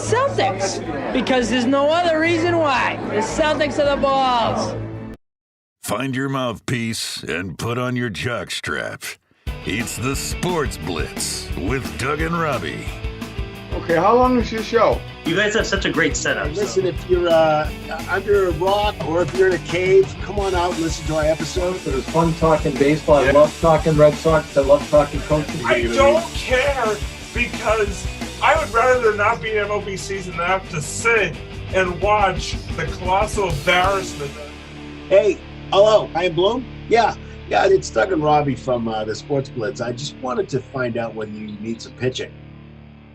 Celtics, because there's no other reason why. The Celtics are the balls. Find your mouthpiece and put on your jock strap. It's the Sports Blitz with Doug and Robbie. Okay, how long is your show? You guys have such a great setup. Listen, if you're under a rock or if you're in a cave, come on out and listen to our episode. It was fun talking baseball. I love talking Red Sox. I love talking coaching. I don't care because I would rather there not be an MLB season than have to sit and watch the colossal embarrassment. Hey, hello, I am Bloom. Yeah, it's Doug and Robbie from the Sports Blitz. I just wanted to find out whether you need some pitching.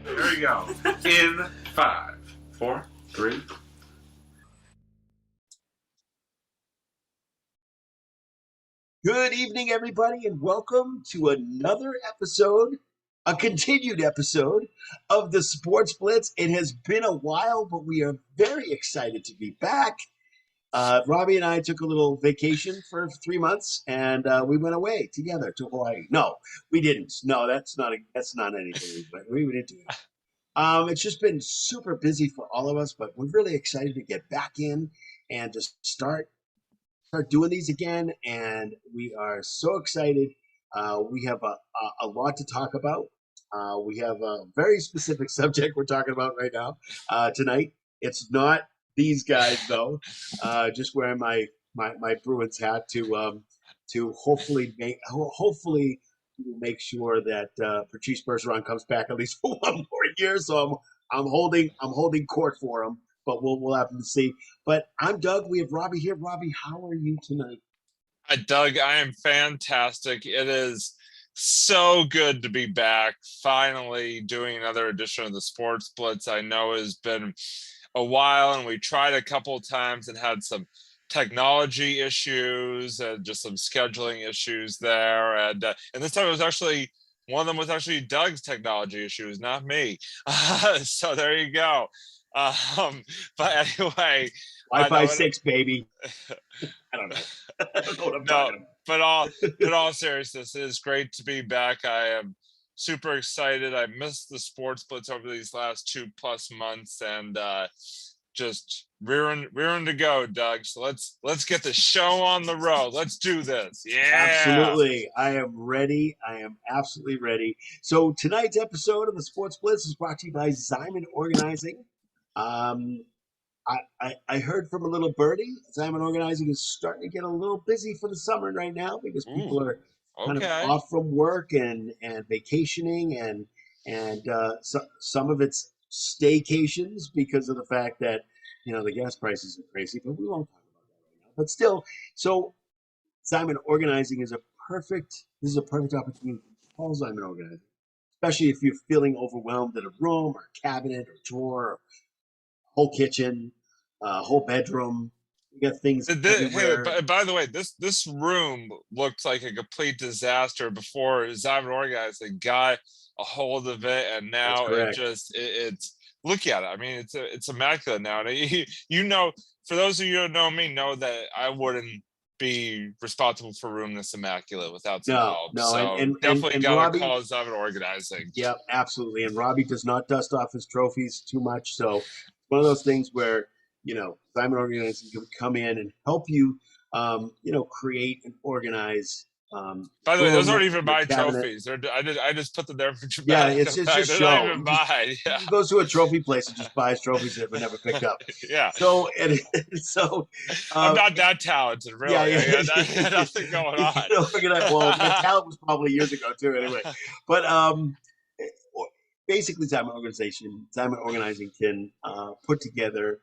There you go. In 5, 4, 3. Good evening, everybody, and welcome to another episode, a continued episode of the Sports Blitz. It has been a while, but we are very excited to be back. Robbie and I took a little vacation for 3 months, and we went away together to Hawaii. No, we didn't. No, that's not anything. We didn't do it. It's just been super busy for all of us, but we're really excited to get back in and to start doing these again. And we are so excited. We have a lot to talk about. We have a very specific subject we're talking about right now tonight. It's not these guys though. Just wearing my Bruins hat to hopefully make sure that Patrice Bergeron comes back at least for one more year. So I'm holding court for him, but we'll have to see. But I'm Doug. We have Robbie here. Robbie, how are you tonight? Hi, Doug. I am fantastic. It is so good to be back. Finally doing another edition of the Sports Blitz. I know it's been a while, and we tried a couple of times and had some technology issues and just some scheduling issues there. And this time it was actually one of them was actually Doug's technology issues, not me. So there you go. But anyway, Wi-Fi 6, baby. I don't know. I don't know what I'm talking about. But in all seriousness, it is great to be back. I am super excited. I missed the Sports Blitz over these last 2+ months, and just rearing to go, Doug. So let's get the show on the road. Let's do this. Yeah. Absolutely. I am ready. I am absolutely ready. So tonight's episode of the Sports Blitz is brought to you by Zyman Organizing. I heard from a little birdie. Zyman Organizing is starting to get a little busy for the summer right now because people are kind of off from work and vacationing and some of it's staycations because of the fact that the gas prices are crazy, but we won't talk about that right now. But still, so Zyman Organizing is a perfect opportunity to call Zyman Organizing, especially if you're feeling overwhelmed in a room or a cabinet or drawer, or whole kitchen, whole bedroom. You got things everywhere. Hey, by the way, this room looked like a complete disaster before Zyman Organizing got a hold of it, and now it's look at it. I mean, it's immaculate now. And for those of you who don't know me, know that I wouldn't be responsible for a room this immaculate without some help. No, so and definitely got to Robbie, call Zyman Organizing. Yeah, absolutely. And Robbie does not dust off his trophies too much, so it's one of those things where Zyman Organizing can come in and help you, create and organize. By the way, those aren't even my trophies. I just put them there for dramatic. Yeah, it's just show. Not even mine. Yeah. He goes to a trophy place and just buys trophies that were never picked up. Yeah. So I'm not that talented, really. Yeah. I got nothing going on. Look at that. Well, my talent was probably years ago too. Anyway, but basically, Zyman Organizing can put together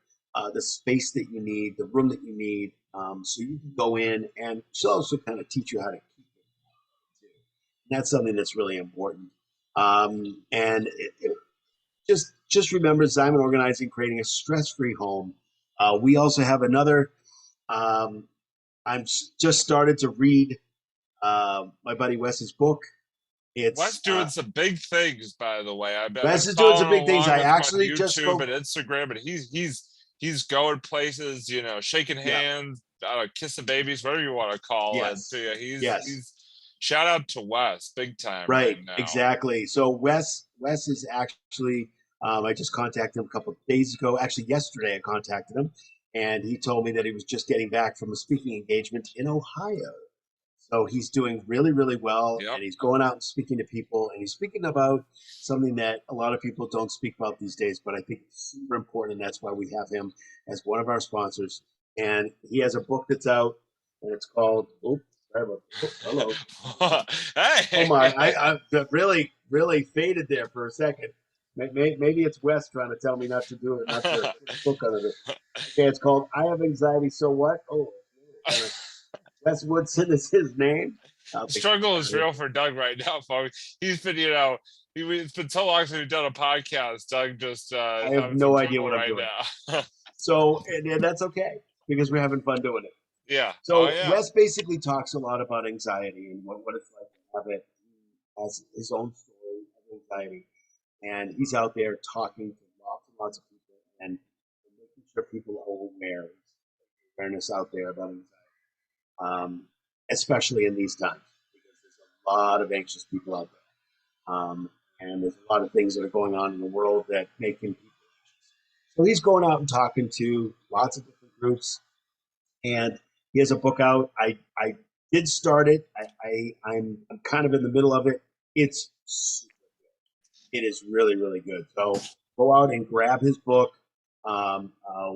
the space that you need, the room that you need, so you can go in, and she'll also kind of teach you how to keep it too. That's something that's really important. And just remember, Zyman Organizing, creating a stress-free home. We also have another. I'm just started to read my buddy Wes's book. Wes doing some big things, by the way. Wes is doing some big things. I actually YouTube just spoke and Instagram, but he's going places, shaking hands, kissing babies, whatever you want to call it. So yeah, he's shout out to Wes, big time. Right now. Exactly. So Wes is actually I just contacted him a couple of days ago. Actually, yesterday I contacted him, and he told me that he was just getting back from a speaking engagement in Ohio. So he's doing really, really well, Yep. and he's going out and speaking to people, and he's speaking about something that a lot of people don't speak about these days, but I think it's super important, and that's why we have him as one of our sponsors. And he has a book that's out, and it's called, hello. Hey. Oh my, I really, really faded there for a second. Maybe it's Wes trying to tell me not to do it, not to put a book under it. Okay, it's called I Have Anxiety, So What? Oh, Wes Woodson is his name. Struggle is real for Doug right now, folks. He's been, it's been so long since we've done a podcast. Doug just I have no idea what I'm doing. Now. So, and that's okay because we're having fun doing it. Yeah. So Wes basically talks a lot about anxiety and what it's like to have it as his own story of anxiety. And he's out there talking to lots and lots of people and making sure people are aware. Awareness out there about anxiety. Especially in these times, because there's a lot of anxious people out there. And there's a lot of things that are going on in the world that make him people anxious. So he's going out and talking to lots of different groups, and he has a book out. I did start it. I'm kind of in the middle of it. It's super good. It is really, really good. So go out and grab his book.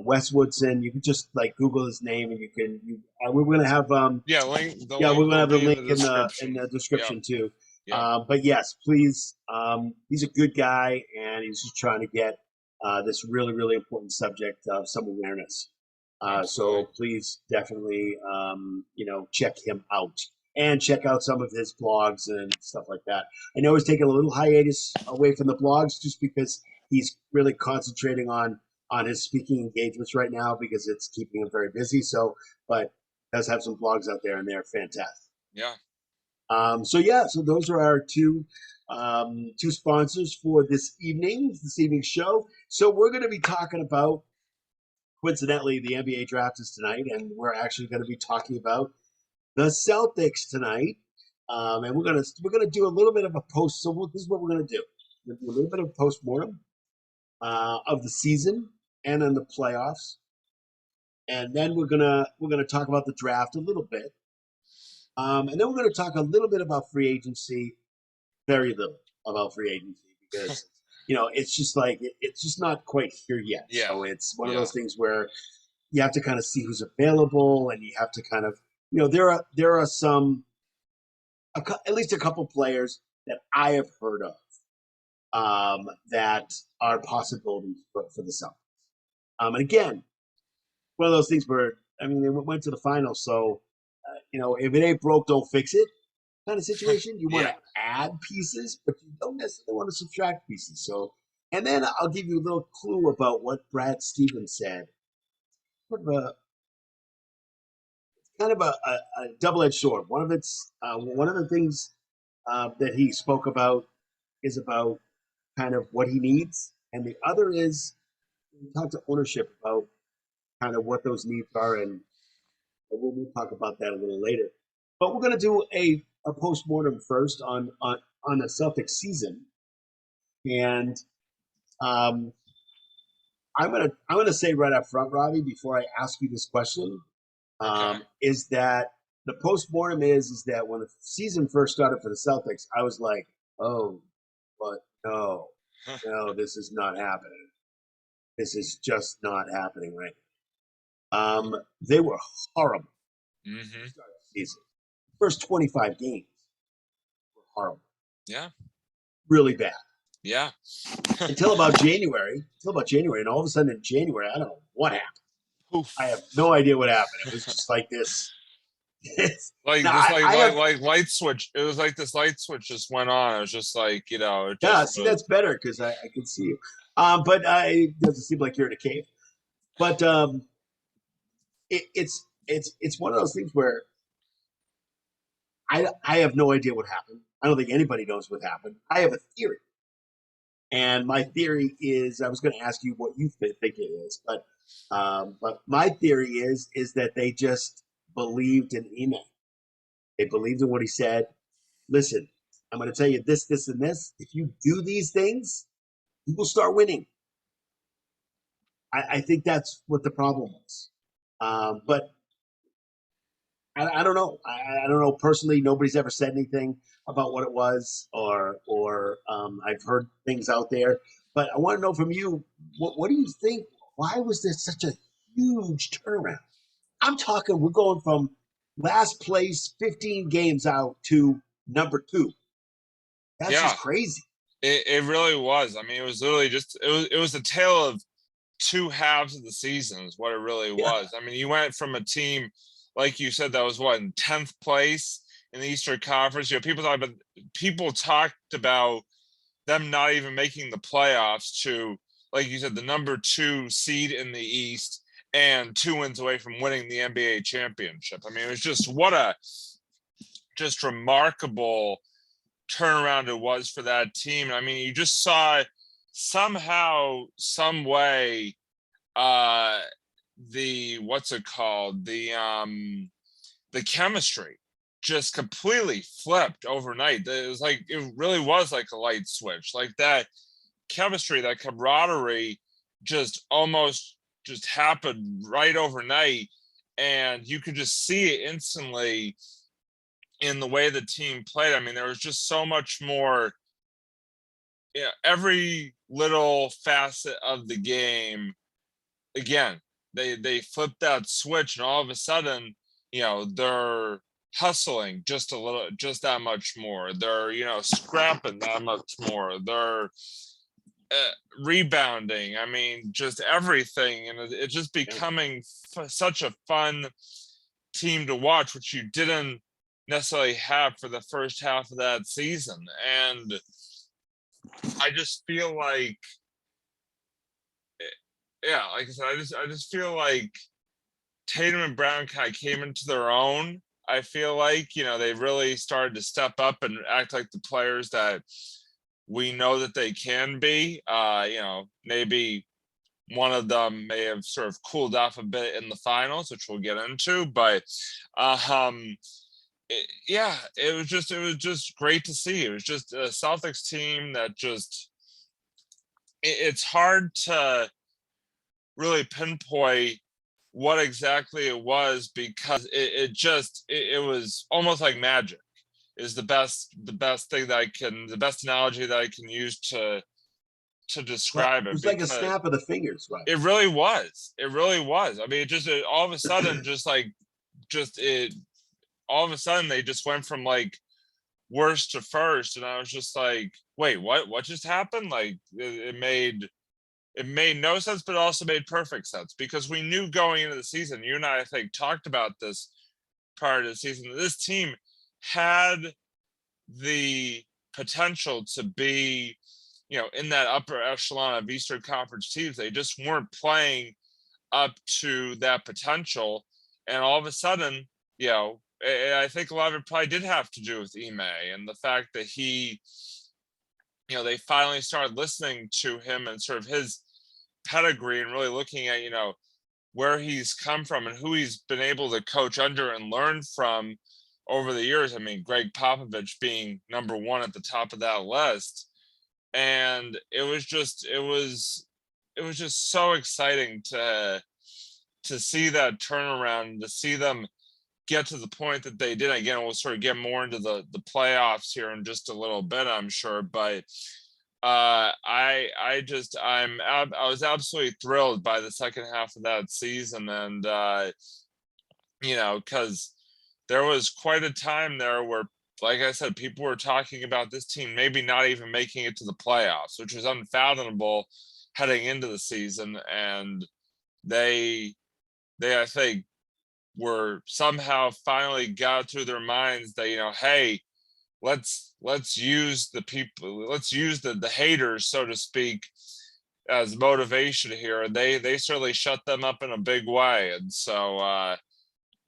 Wes Woodson. You can just Google his name, and we're going to have link. We're going to have the link in the description too. Yeah. But yes, please. He's a good guy, and he's just trying to get this really, really important subject of some awareness. So please definitely check him out and check out some of his blogs and stuff like that. I know he's taking a little hiatus away from the blogs just because he's really concentrating on his speaking engagements right now because it's keeping him very busy. So, but does have some blogs out there, and they're fantastic. Yeah. So those are our two sponsors for this evening's show. So we're going to be talking about, coincidentally, the NBA draft is tonight, and we're actually going to be talking about the Celtics tonight. And we're gonna do a little bit of a post. So this is what we're going to do. We're going to do a little bit of a post-mortem of the season and in the playoffs, and then we're gonna talk about the draft a little bit, and then we're gonna talk a little bit about free agency, very little about free agency because it's just it's just not quite here yet. Yeah. So it's one of those things where you have to kind of see who's available, and you have to kind of there are some at least a couple players that I have heard of that are possibilities for the Celtics. And again, one of those things where, they went to the finals. So, if it ain't broke, don't fix it kind of situation. You want to add pieces, but you don't necessarily want to subtract pieces. So, and then I'll give you a little clue about what Brad Stevens said. It's kind of a double-edged sword. One of the things that he spoke about is about kind of what he needs, and the other is we talk to ownership about kind of what those needs are, and we'll talk about that a little later. But we're going to do a post-mortem first on the Celtics season, and I'm gonna say right up front, Robbie, before I ask you this question, is that the post-mortem is that when the season first started for the Celtics, I was like, oh, but no, this is not happening. This is just not happening right now. They were horrible. Mm-hmm. Season. First 25 games were horrible. Yeah. Really bad. Yeah. Until about January, and all of a sudden in January, I don't know what happened. Oof. I have no idea what happened. It was just like this. Light switch. It was like this light switch just went on. It was just like, that's better because I can see you. But it doesn't seem like you're in a cave. But it's one of those things where I have no idea what happened. I don't think anybody knows what happened. I have a theory. And my theory is, I was going to ask you what you think it is, but my theory is that they just believed in Ime. They believed in what he said. Listen, I'm going to tell you this, and this. If you do these things, people start winning. I think that's what the problem was. But I don't know. I don't know personally. Nobody's ever said anything about what it was, or I've heard things out there. But I want to know from you, what do you think? Why was there such a huge turnaround? I'm talking, we're going from last place, 15 games out, to number 2. That's Yeah, just crazy. it really was. I mean, it was literally just it was a tale of two halves of the season is what it really was. I mean, you went from a team, like you said, that was what, in 10th place in the Eastern Conference. People talked about them not even making the playoffs to, like you said, the number 2 seed in the East and 2 wins away from winning the NBA championship. I mean, it was just just remarkable turnaround it was for that team. I mean, you just saw somehow, some way, what's it called? The chemistry just completely flipped overnight. It really was like a light switch. Like that chemistry, that camaraderie just almost just happened right overnight. And you could just see it instantly in the way the team played. I mean, there was just so much more, every little facet of the game. Again, they flipped that switch, and all of a sudden, they're hustling just that much more. They're, scrapping that much more. They're rebounding. I mean, just everything, and it's just becoming such a fun team to watch, which you didn't necessarily have for the first half of that season. And I just feel like, like I said, I just feel like Tatum and Brown kind of came into their own. I feel like, they really started to step up and act like the players that we know that they can be. Maybe one of them may have sort of cooled off a bit in the finals, which we'll get into, but it was just great to see. It was just a Celtics team that just, it's hard to really pinpoint what exactly it was, because it was almost like magic is the best thing the best analogy that I can use to describe it. It was like a snap of the fingers, right? It really was. I mean, all of a sudden, all of a sudden they just went from like worst to first, and I was just like, wait, what just happened? Like it made no sense, but also made perfect sense, because we knew going into the season, you and I think talked about this prior to the season, that this team had the potential to be, in that upper echelon of Eastern Conference teams. They just weren't playing up to that potential. And all of a sudden, I think a lot of it probably did have to do with Ime and the fact that he, they finally started listening to him and sort of his pedigree, and really looking at, where he's come from and who he's been able to coach under and learn from over the years. I mean, Greg Popovich being number 1 at the top of that list. And it was just so exciting to see that turnaround, to see them get to the point that they did. Again, we'll sort of get more into the playoffs here in just a little bit, I'm sure, but I was absolutely thrilled by the second half of that season. And because there was quite a time there where, like I said, people were talking about this team maybe not even making it to the playoffs, which was unfathomable heading into the season. And they I think were somehow finally got through their minds that, hey, let's use the people, let's use the haters, so to speak, as motivation here. And they certainly shut them up in a big way. And so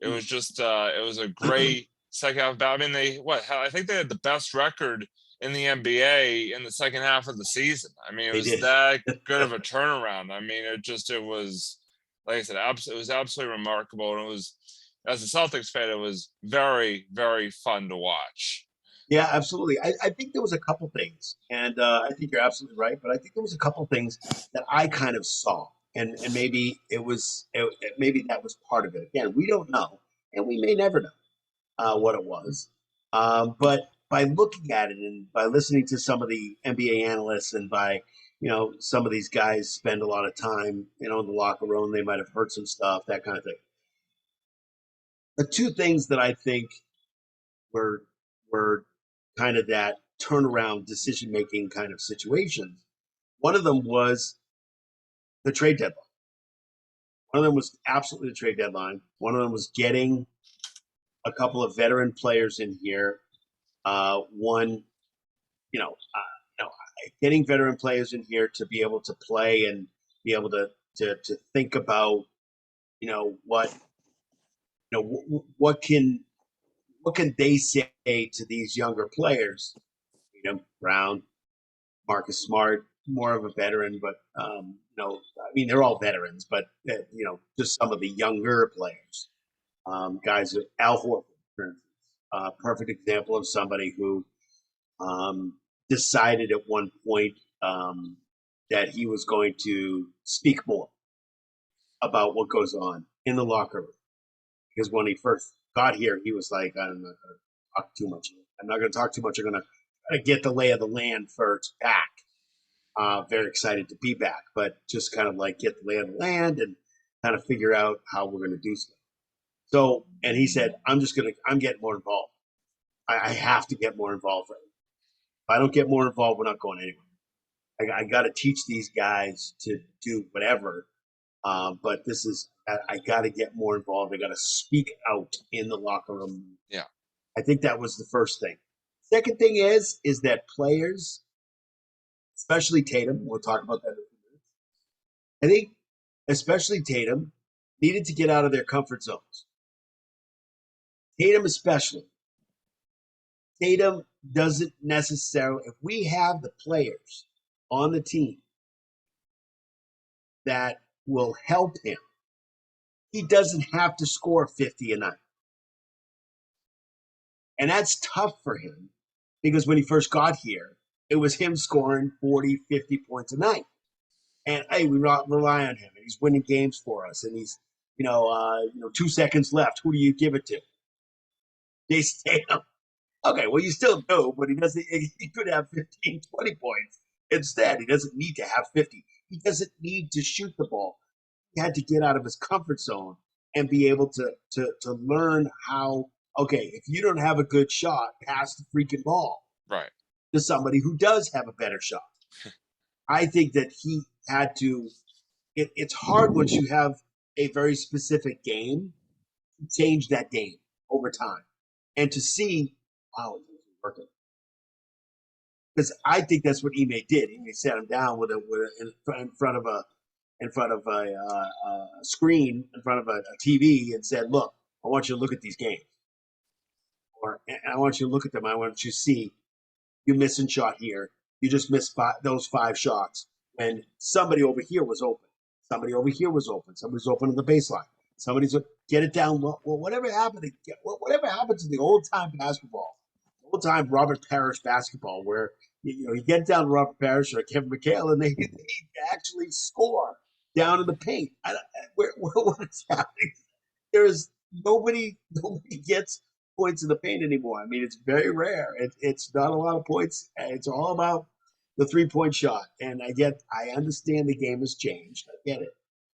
it was just it was a great second half. I mean, I think they had the best record in the NBA in the second half of the season. I mean, it was that good of a turnaround. I mean, it was, like I said, it was absolutely remarkable. And it was, as a Celtics fan, it was very, very fun to watch. Yeah, absolutely. I think there was a couple things, and I think you're absolutely right. But I think there was a couple things that I kind of saw, and maybe maybe that was part of it. Again, we don't know, and we may never know what it was. But by looking at it and by listening to some of the NBA analysts and by some of these guys spend a lot of time in the locker room, they might have heard some stuff, that kind of thing. The two things that I think were kind of that turnaround decision making kind of situations. One of them was the trade deadline. One of them was absolutely the trade deadline. One of them was getting a couple of veteran players in here. One, you know, getting veteran players in here to be able to play and be able to think about, what, what can they say to these younger players? Brown, Marcus Smart, more of a veteran, but I mean, they're all veterans, but just some of the younger players, guys. Al Horford, for instance, perfect example of somebody who decided at one point that he was going to speak more about what goes on in the locker room, because when he first got here, he was like, "I'm not going to talk too much. I'm not going to talk too much. I'm going to try to get the lay of the land first back." Very excited to be back, but just kind of like get the lay of the land and kind of figure out how we're going to do stuff. So, and he said, I'm getting more involved. I have to get more involved. Right now. If I don't get more involved, we're not going anywhere. I got to teach these guys to do whatever. But I got to get more involved. I got to speak out in the locker room. Yeah. I think that was the first thing. Second thing is that players, especially Tatum, we'll talk about that in a few minutes. I think especially Tatum needed to get out of their comfort zones. Tatum especially. Tatum doesn't necessarily, if we have the players on the team that will help him, he doesn't have to score 50 a night. And that's tough for him because when he first got here, it was him scoring 40, 50 points a night. And, hey, we rely on him. And he's winning games for us. And he's, 2 seconds left. Who do you give it to? Jayson Tatum. Okay, well, you still do, but he could have 15, 20 points instead. He doesn't need to have 50. He doesn't need to shoot the ball. He had to get out of his comfort zone and be able to learn how, okay, if you don't have a good shot, pass the freaking ball. Right. To somebody who does have a better shot. I think that he had to. It's hard once you have a very specific game to change that game over time and to see, wow, it's working. Because I think that's what Ime did. Ime sat him down in front of a screen, in front of a TV, and said, "Look, I want you to look at these games, and I want you to look at them. I want you to see." You missing shot here. You just missed those 5 shots when somebody over here was open. Somebody over here was open. Somebody's open on the baseline. Somebody's get it down. Well, whatever happened to the old time basketball, old time Robert Parrish basketball, where you get down to Robert Parrish or Kevin McHale and they actually score down in the paint. What is happening? There is nobody gets points in the paint anymore. I mean, it's very rare. It's not a lot of points. It's all about the 3-point shot. And I understand the game has changed. I get it.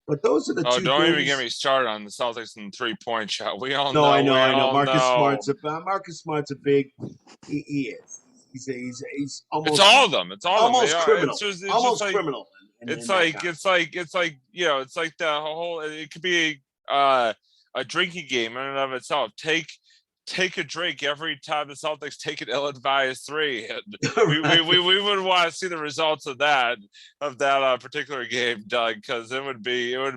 But those are the two don't things. Even get me started on the Celtics and the 3-point shot. We all know. No, I know. Marcus Smart's a big. He is. He's almost. It's all of them. It's all almost of them. criminal. It's almost just like, criminal. It's like the whole. It could be a drinking game in and of itself. Take a drink every time the Celtics take an ill-advised 3. And we would want to see the results of that particular game, Doug, because it would be in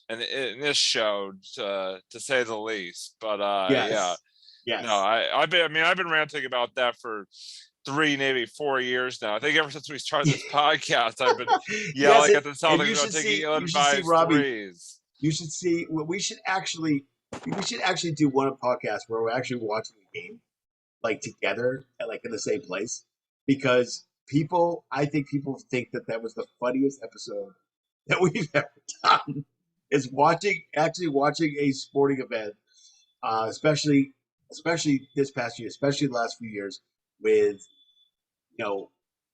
this show to say the least. But yes. No, I've been ranting about that for 3, maybe 4 years now. I think ever since we started this podcast, I've been yelling at the Celtics about taking ill-advised 3s. You should see. Well, we should actually do one podcast where we're actually watching the game like together, like in the same place, because I think people think that that was the funniest episode that we've ever done. Is actually watching a sporting event, especially this past year, especially the last few years, with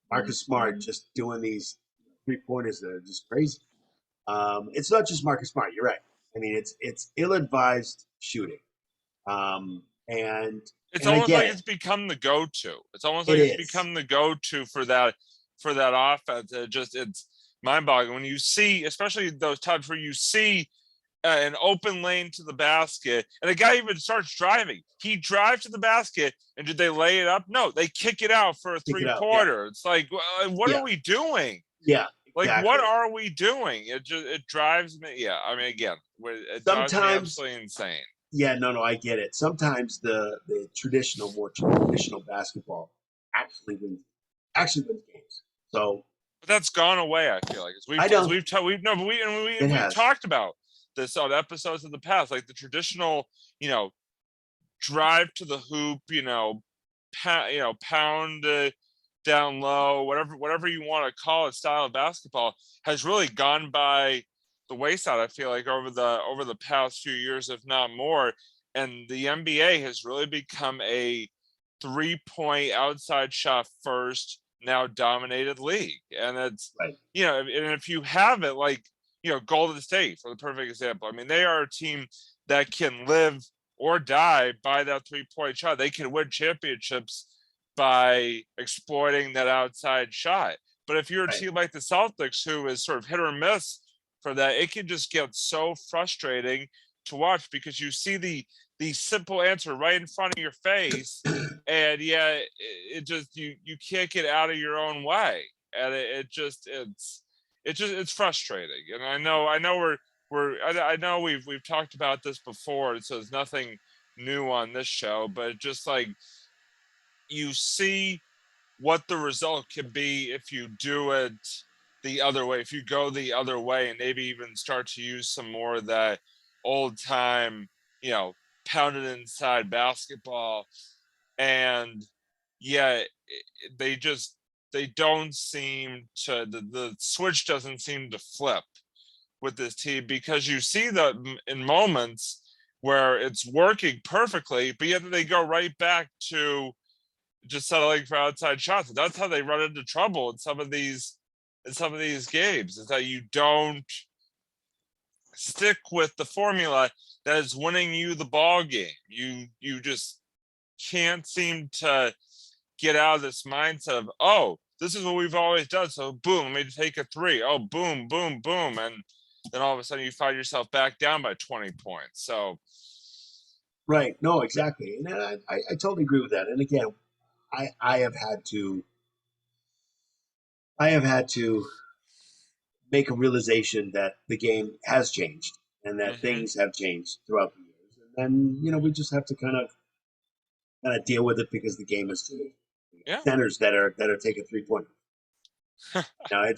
Marcus Smart just doing these 3-pointers that are just crazy. It's not just Marcus Smart. You're right. I mean, it's ill-advised shooting, and It's I almost get like it. it's become the go-to. It's almost It like it's is. become the go-to for that offense. It's mind-boggling when you see, especially those times where you see an open lane to the basket, and the guy even starts driving. He drives to the basket, and did they lay it up? No, they kick it out for a Pick it up. Yeah. three-pointer. It's like, what Yeah. are we doing? Yeah. Like, Exactly. what are we doing? It drives me. Yeah, I mean, again, it drives me Sometimes. absolutely insane. Yeah. No. I get it. Sometimes the more traditional basketball actually wins games. So But that's gone away. I feel like I know we've has. talked about this on episodes of the past, like the traditional, drive to the hoop, pound down low, whatever you want to call it, style of basketball has really gone by the wayside. I feel like over the past few years, if not more, and the NBA has really become a 3-point outside shot first now dominated league, and it's Right. and if you have it, like Golden State for the perfect example. I mean, they are a team that can live or die by that 3-point shot. They can win championships by exploiting that outside shot. But if you're a Right. team like the Celtics, who is sort of hit or miss for that, it can just get so frustrating to watch because you see the simple answer right in front of your face, and it just you can't get out of your own way, and it's frustrating. And I know I know we've talked about this before, so there's nothing new on this show, but just like you see what the result can be if you do it the other way, if you go the other way, and maybe even start to use some more of that old time, pounded inside basketball. And yeah, they don't seem to, the switch doesn't seem to flip with this team, because you see that in moments where it's working perfectly, but yet they go right back to just settling for outside shots. And that's how they run into trouble in some of these games, is that you don't stick with the formula that is winning you the ball game. You just can't seem to get out of this mindset of, oh, this is what we've always done, so boom, let me take a three. Oh, boom, boom, boom. And then all of a sudden you find yourself back down by 20 points. So Right. No, exactly. And I totally agree with that. And again, I have had to make a realization that the game has changed and that things have changed throughout the years. And then, we just have to kind of deal with it because the game has changed. yeah. Centers that are taking 3-pointers. Now it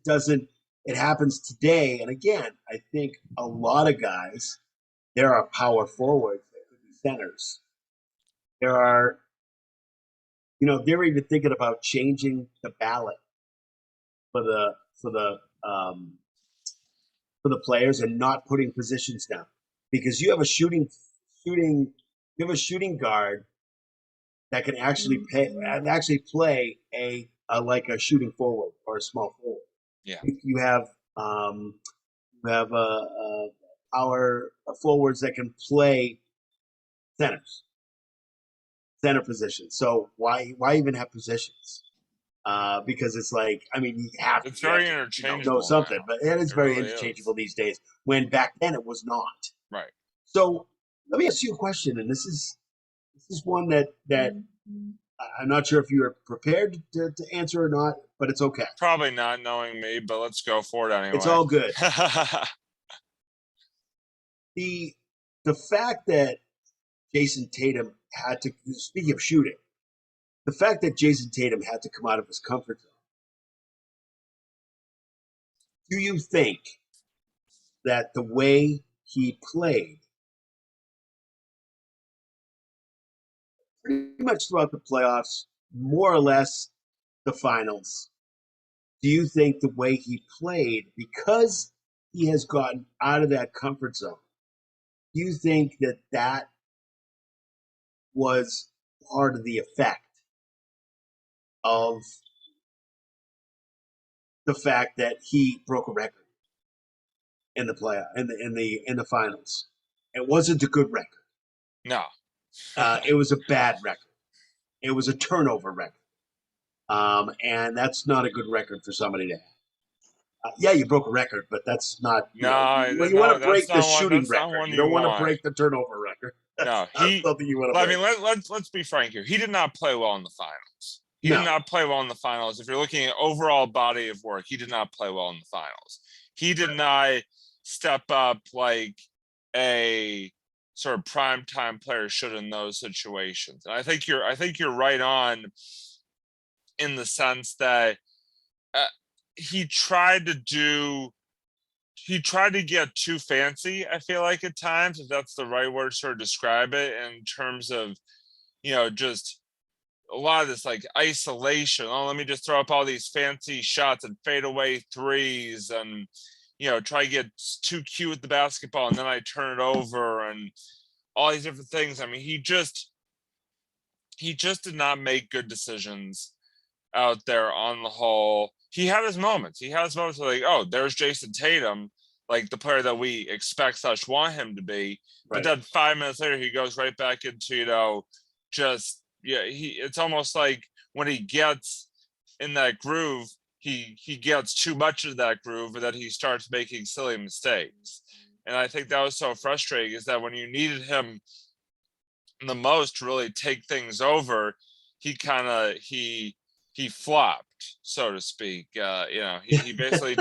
doesn't it happens today. And again, I think a lot of guys, there are power forwards that could be centers. There are they're even thinking about changing the ballot for the players and not putting positions down, because you have a shooting guard that can actually play like a shooting forward or a small forward. Yeah. You have our forwards that can play center positions. So why even have positions? Because it's like, I mean, It's very to interchangeable know something, now. but it is It very really interchangeable is. these days, when back then it was not. Right. So let me ask you a question, and this is one that I'm not sure if you are prepared to answer or not, but it's okay. Probably not, knowing me, but let's go for it anyway. It's all good. The fact that Jayson Tatum had to, speaking of shooting, the fact that Jayson Tatum had to come out of his comfort zone, do you think that the way he played pretty much throughout the playoffs, more or less the finals. Do you think the way he played, because he has gotten out of that comfort zone, do you think that that was part of the effect of the fact that he broke a record in the playoff in the finals? It wasn't a good record. No. It was a bad record. It was a turnover record. And that's not a good record for somebody to have. Yeah, you broke a record, but that's not. You want to break the shooting record. You don't want to break the turnover record. No, that's something you want to. I mean, let's be frank here. He did not play well in the finals. He did not play well in the finals. If you're looking at overall body of work, he did not play well in the finals. He did not step up like a sort of primetime player should in those situations. And I think you're right on in the sense that he tried to get too fancy, I feel like, at times, if that's the right word to sort of describe it, in terms of, just a lot of this like isolation. Oh, let me just throw up all these fancy shots and fadeaway threes and, try to get too cute with the basketball and then I turn it over and all these different things. I mean, he just did not make good decisions out there on the whole. He had his moments. Where like, oh, there's Jayson Tatum, like the player that we expect / want him to be. Right. But then 5 minutes later, he goes right back into, it's almost like when he gets in that groove, he gets too much of that groove and then he starts making silly mistakes. And I think that was so frustrating, is that when you needed him the most to really take things over, he flopped, so to speak. He basically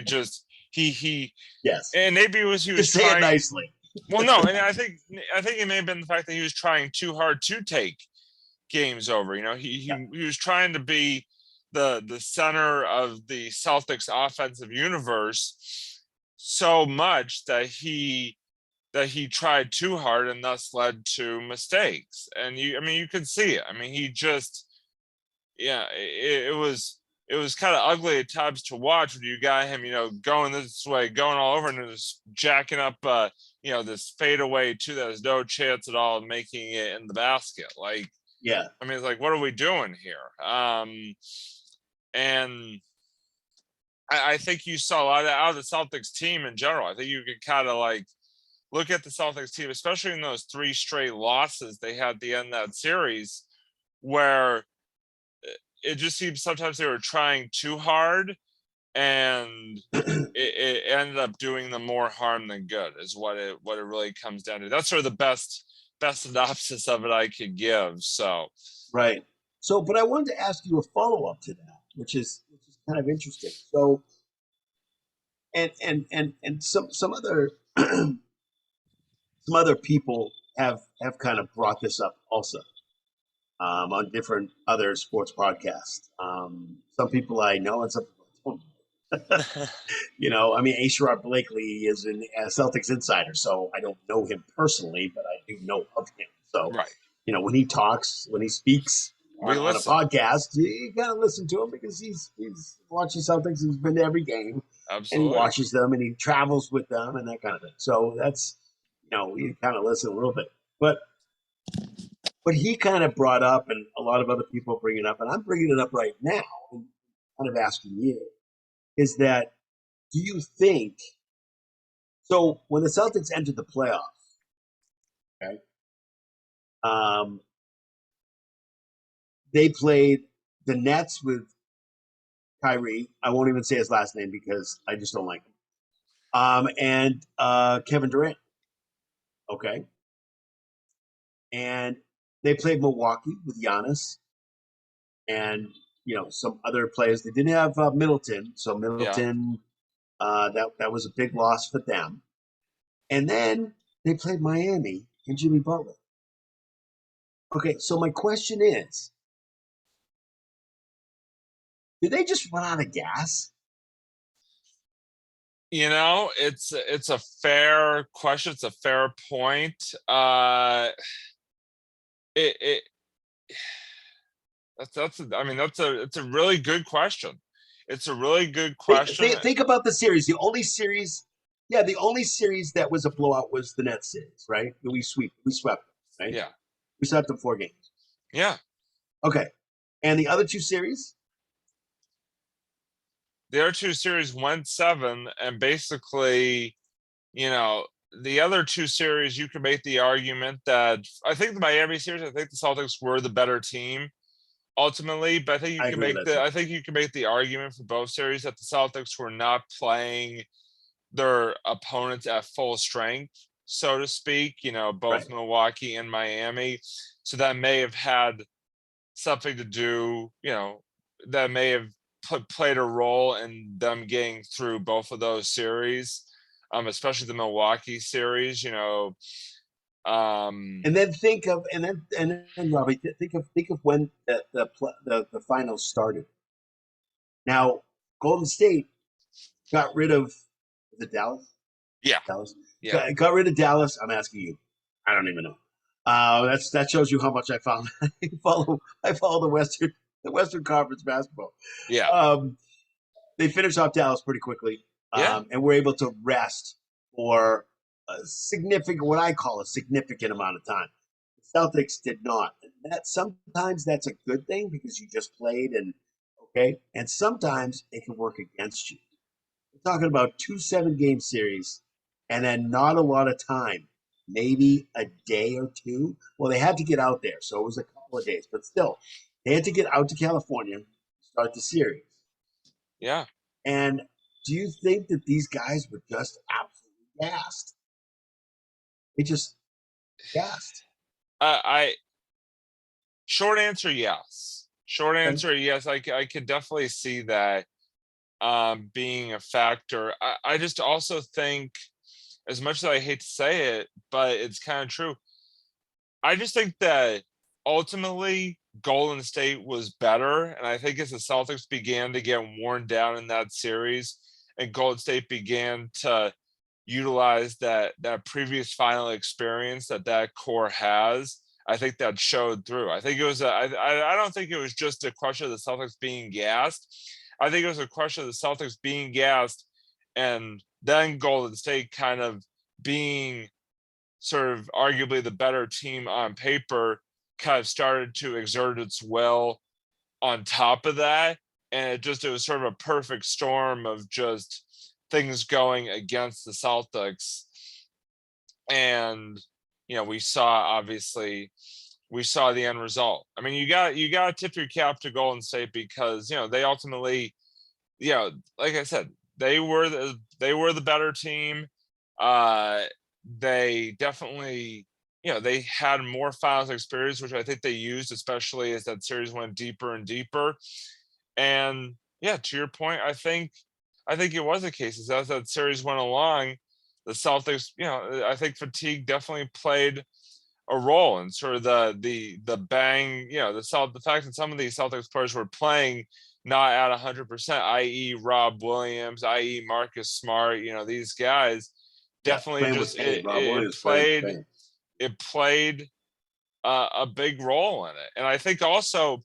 just yes. And maybe he was say trying, it nicely. Well, no, and I think it may have been the fact that he was trying too hard to take games over. He was trying to be the center of the Celtics offensive universe so much that he tried too hard and thus led to mistakes. And you could see it. I mean, he just, it was kind of ugly at times to watch when you got him, going this way, going all over and just jacking up, this fadeaway too. There's no chance at all of making it in the basket. Like, yeah. I mean, it's like, what are we doing here? And I think you saw a lot out of the Celtics team in general. I think you could kind of like look at the Celtics team, especially in those 3 straight losses they had at the end of that series, where it just seems sometimes they were trying too hard and it ended up doing them more harm than good, is what it really comes down to. That's sort of the best synopsis of it I could give. So right. So, but I wanted to ask you a follow-up to that, which is kind of interesting. So, and some other some other people have kind of brought this up also on different other sports podcasts. Some people I know and some people I don't know. I mean, A. Sherrod Blakely is a Celtics insider, so I don't know him personally, but I do know of him. So, right. When he speaks on a podcast, you gotta listen to him because he's watching Celtics. He's been to every game. Absolutely. And he watches them and he travels with them and that kind of thing. So that's, you kind of listen a little bit. But what he kind of brought up, and a lot of other people bring it up, and I'm bringing it up right now and kind of asking you, is that, do you think, so when the Celtics entered the playoffs, okay, they played the Nets with Kyrie. I won't even say his last name because I just don't like him. And Kevin Durant. Okay. And they played Milwaukee with Giannis and, some other players. They didn't have Middleton. So Middleton, that was a big loss for them. And then they played Miami and Jimmy Butler. Okay. So my question is, did they just run out of gas? It's a fair question. It's a fair point. it it's a really good question. It's a really good question. Think about the series. The only series that was a blowout was the Nets series, right? We swept them, right? Yeah. We swept them 4 games. Yeah. Okay. And the other 2 series? The other 2 series went 7, and basically, the other 2 series, you can make the argument that I think the Miami series, I think the Celtics were the better team ultimately, but I think you can make the argument for both series that the Celtics were not playing their opponents at full strength, so to speak, both Right. Milwaukee and Miami. So that may have had something to do, that may have played a role in them getting through both of those series, especially the Milwaukee series, And then think of Robbie, think of when the finals started. Now, Golden State got rid of the Dallas. Yeah. Dallas. Yeah. Got rid of Dallas. I'm asking you. I don't even know. That shows you how much I follow the Western Conference basketball. Yeah. They finished off Dallas pretty quickly. Yeah. And were able to rest for what I call a significant amount of time. The Celtics did not. And sometimes that's a good thing because you just played and sometimes it can work against you. We're talking about 2 7-game series and then not a lot of time, maybe a day or 2. Well, they had to get out there, so it was a couple of days, but still, they had to get out to California to start the series. Yeah. And do you think that these guys were just absolutely gassed? They just gassed. Short answer, yes. Short answer, yes. I could definitely see that being a factor. I just also think, as much as I hate to say it, but it's kind of true, I just think that ultimately Golden State was better. And I think as the Celtics began to get worn down in that series and Golden State began to utilize that previous final experience that core has, I think that showed through. I think it was I don't think it was just a question of the Celtics being gassed. I think it was a question of the Celtics being gassed and then Golden State kind of being sort of arguably the better team on paper kind of started to exert its will on top of that. And it was sort of a perfect storm of just things going against the Celtics. And, we saw the end result. I mean, you got to tip your cap to Golden State because, they ultimately, like I said, they were the better team. They definitely, they had more finals experience, which I think they used, especially as that series went deeper and deeper. And yeah, to your point, I think it was a case as that series went along, the Celtics, I think fatigue definitely played a role in sort of the bang, the fact that some of these Celtics players were playing not at 100%, i.e. Rob Williams, i.e. Marcus Smart, these guys definitely it played a big role in it. And I think also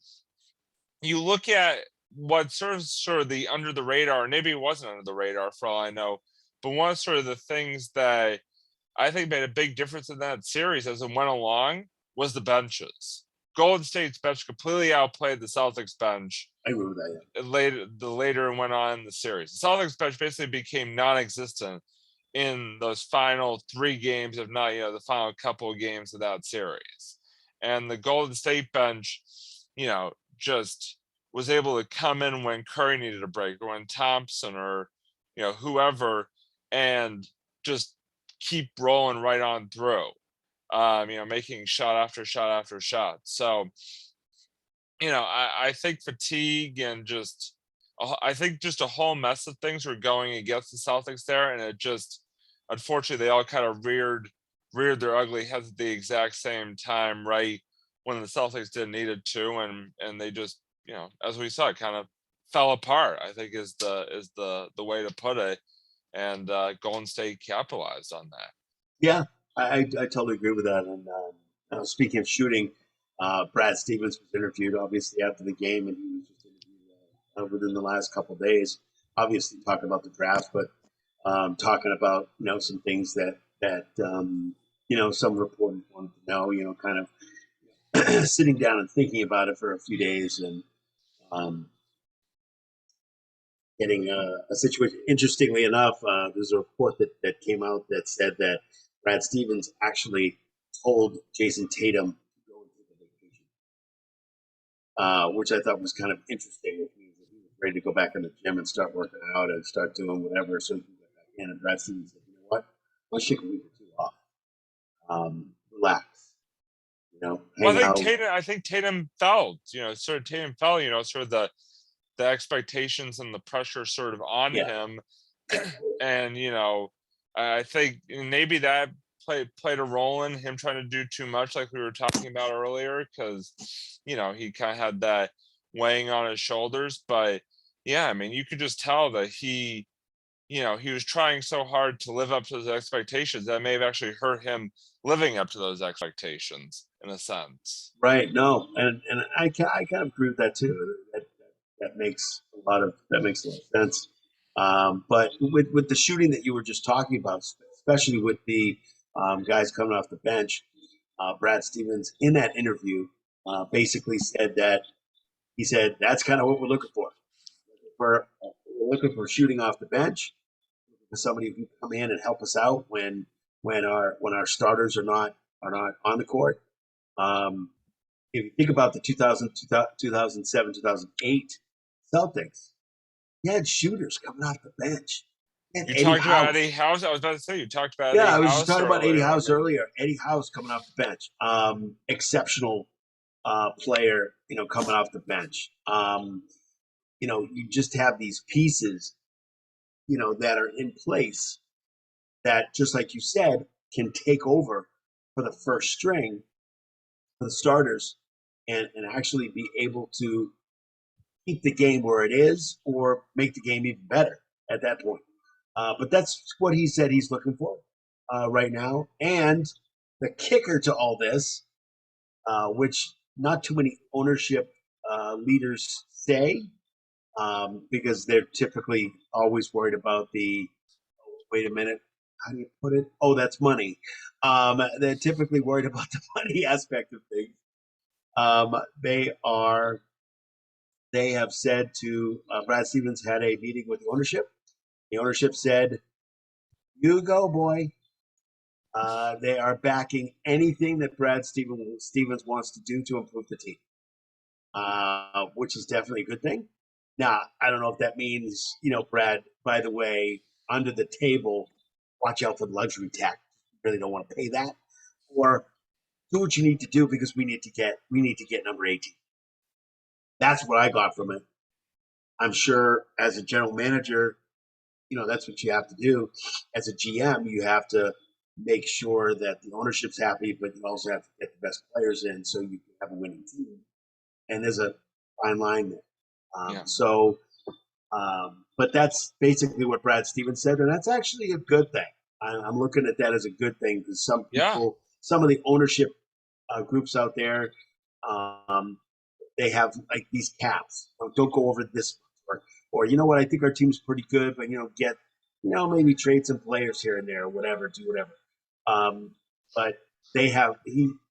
you look at what sort of the under the radar, maybe it wasn't under the radar for all I know, but one of sort of the things that I think made a big difference in that series as it went along was the benches. Golden State's bench completely outplayed the Celtics bench. I agree with that. Yeah. Later it went on in the series. The Celtics bench basically became non-existent in those final 3 games, if not, the final couple of games of that series. And the Golden State bench, just was able to come in when Curry needed a break or when Thompson or, whoever, and just keep rolling right on through, making shot after shot after shot. So, I think fatigue and I think just a whole mess of things were going against the Celtics there. And it just, unfortunately, they all kind of reared their ugly heads at the exact same time, right when the Celtics didn't need it to. And they just, as we saw, it kind of fell apart, I think is the way to put it. And Golden State capitalized on that. Yeah, I totally agree with that. And speaking of shooting, Brad Stevens was interviewed, obviously, after the game, and he was just interviewed within the last couple of days. Obviously, talking about the draft, but talking about some things that some reporters wanted to know. Kind of sitting down and thinking about it for a few days and getting a situation. Interestingly enough, there's a report that came out that said that Brad Stevens actually told Jayson Tatum to go and take a vacation, which I thought was kind of interesting. Which means that he was ready to go back in the gym and start working out and start doing whatever so he can get back in. And Brad Stevens said, "You know what? Let's take a week or two off. Relax. Well, hang out." I think Tatum felt, Tatum felt, sort of the expectations and the pressure sort of on him. And, I think maybe that played a role in him trying to do too much, like we were talking about earlier, because, he kind of had that weighing on his shoulders. But yeah, I mean, you could just tell that he was trying so hard to live up to those expectations that may have actually hurt him living up to those expectations in a sense. Right. No, and I kind of agree with that too. That makes a lot of sense. But with the shooting that you were just talking about, especially with the guys coming off the bench, Brad Stevens in that interview basically said that's kind of what we're looking for. We're looking for shooting off the bench, for somebody who can come in and help us out when our starters are not on the court. If you think about the 2007, 2008 Celtics, you had shooters coming off the bench. You talked about Eddie House. I was about to say, you talked about Eddie House. Yeah, I was just talking about Eddie House earlier. Eddie House coming off the bench. Exceptional player, coming off the bench. You just have these pieces, that are in place that, just like you said, can take over for the first string, for the starters, and actually be able to keep the game where it is or make the game even better at that point. But that's what he said he's looking for right now. And the kicker to all this, which not too many ownership leaders say, because they're typically always worried about wait a minute, how do you put it? Oh, that's money. They're typically worried about the money aspect of things. They have said to Brad Stevens had a meeting with the ownership. The ownership said, "You go, boy." They are backing anything that Brad Stevens wants to do to improve the team, which is definitely a good thing. Now, I don't know if that means, Brad, by the way, under the table, watch out for the luxury tax. You really don't want to pay that, or do what you need to do because we need to get number 18. That's what I got from it. I'm sure as a general manager, that's what you have to do. As a GM, you have to make sure that the ownership's happy, but you also have to get the best players in so you can have a winning team. And there's a fine line there. But that's basically what Brad Stevens said, and that's actually a good thing. I'm looking at that as a good thing because some people, some of the ownership groups out there, they have like these caps. Don't go over this, or you know what? I think our team's pretty good, but get maybe trade some players here and there, or whatever, do whatever. But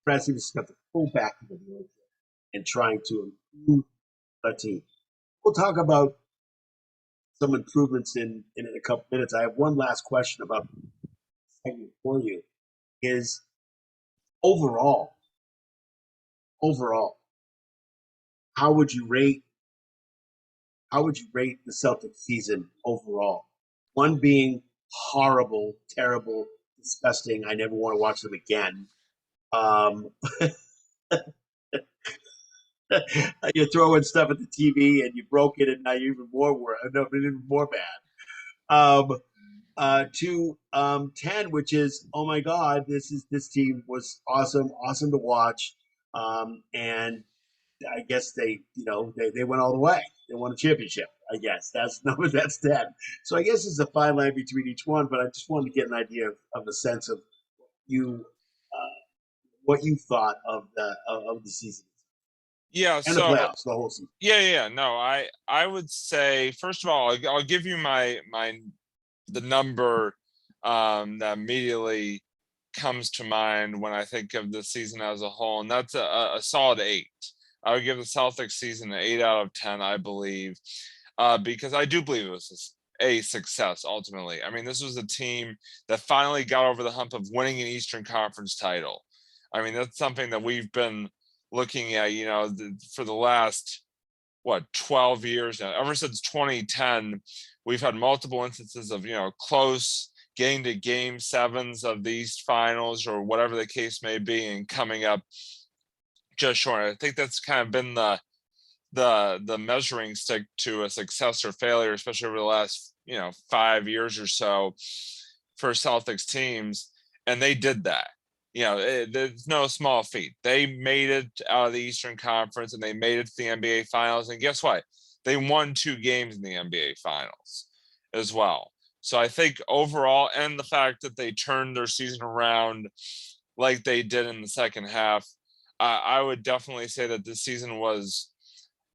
Brad Stevens got the full backing of the ownership and trying to improve a team. We'll talk about some improvements in a couple minutes. I have one last question about the segment for you. Is overall, how would you rate the Celtics season overall? One being horrible, terrible, disgusting. I never want to watch them again. You're throwing stuff at the TV and you broke it, and now you're even more bad. To 10, which is, oh my God, this team was awesome to watch, and I guess they went all the way. They won a championship. I guess that's 10. So I guess it's a fine line between each one, but I just wanted to get an idea of the sense of you what you thought of the season Yeah, and so the playoffs, the whole season. yeah. No, I would say, first of all, I'll give you the number that immediately comes to mind when I think of the season as a whole, and that's a solid 8. I would give the Celtics season an 8 out of 10, I believe, because I do believe it was a success ultimately. I mean, this was a team that finally got over the hump of winning an Eastern Conference title. I mean, that's something that we've been looking at, for the last 12 years now. Ever since 2010, we've had multiple instances of close, getting to game 7s of the East Finals or whatever the case may be, and coming up just short. I think that's kind of been the measuring stick to a success or failure, especially over the last 5 years or so for Celtics teams, and they did that. There's no small feat. They made it out of the Eastern Conference and they made it to the NBA Finals, and guess what? They won 2 games in the NBA Finals as well. So I think overall, and the fact that they turned their season around like they did in the second half, I would definitely say that this season was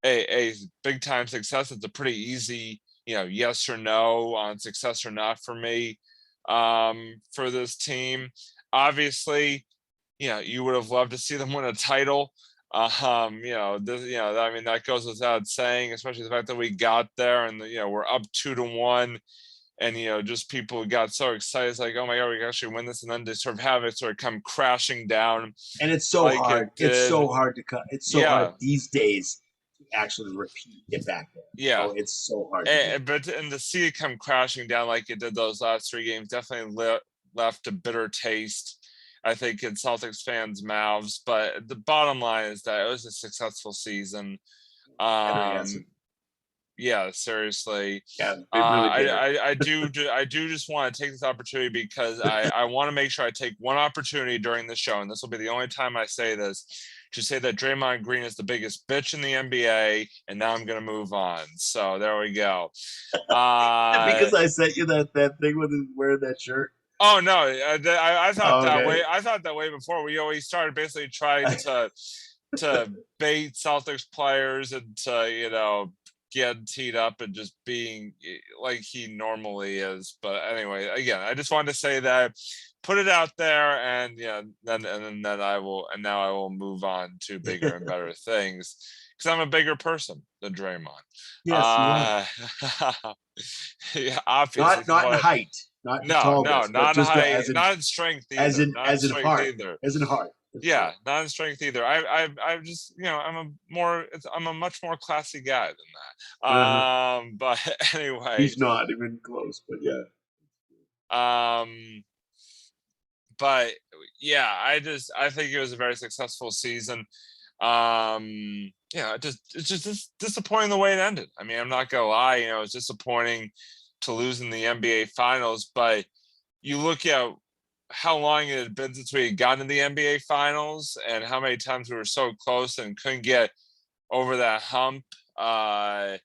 a big time success. It's a pretty easy, yes or no on success or not for me for this team. Obviously, you would have loved to see them win a title. I mean, that goes without saying, especially the fact that we got there and we're up 2-1. And just people got so excited, it's like, oh my god, we can actually win this, and then to sort of have it sort of come crashing down. And it's so hard. It's so hard to cut. It's so hard these days to actually get back there. Yeah, it's so hard. But to see it come crashing down like it did those last 3 games definitely left a bitter taste, I think, in Celtics fans' mouths. But the bottom line is that it was a successful season. Yeah, seriously. Yeah, I do just want to take this opportunity because I want to make sure I take one opportunity during the show, and this will be the only time I say this, to say that Draymond Green is the biggest bitch in the NBA, and now I'm going to move on. So there we go. Because I sent you that thing with him wearing that shirt. Oh no, I thought that way. I thought that way before. We always started basically trying to bait Celtics players into getting teed up and just being like he normally is. But anyway, again, I just wanted to say that, put it out there, and then I will move on to bigger and better things, because I'm a bigger person than Draymond. Yes, yeah, obviously. Not in height. Not in height, not in strength either. As in heart. Either. As in heart. Yeah, not in strength either. I'm just I'm a much more classy guy than that. But anyway, he's not even close. But yeah. But yeah, I think it was a very successful season. It's just disappointing the way it ended. I mean, I'm not gonna lie, it was disappointing to lose in the NBA Finals, but you look at how long it had been since we had gotten to the NBA Finals and how many times we were so close and couldn't get over that hump. At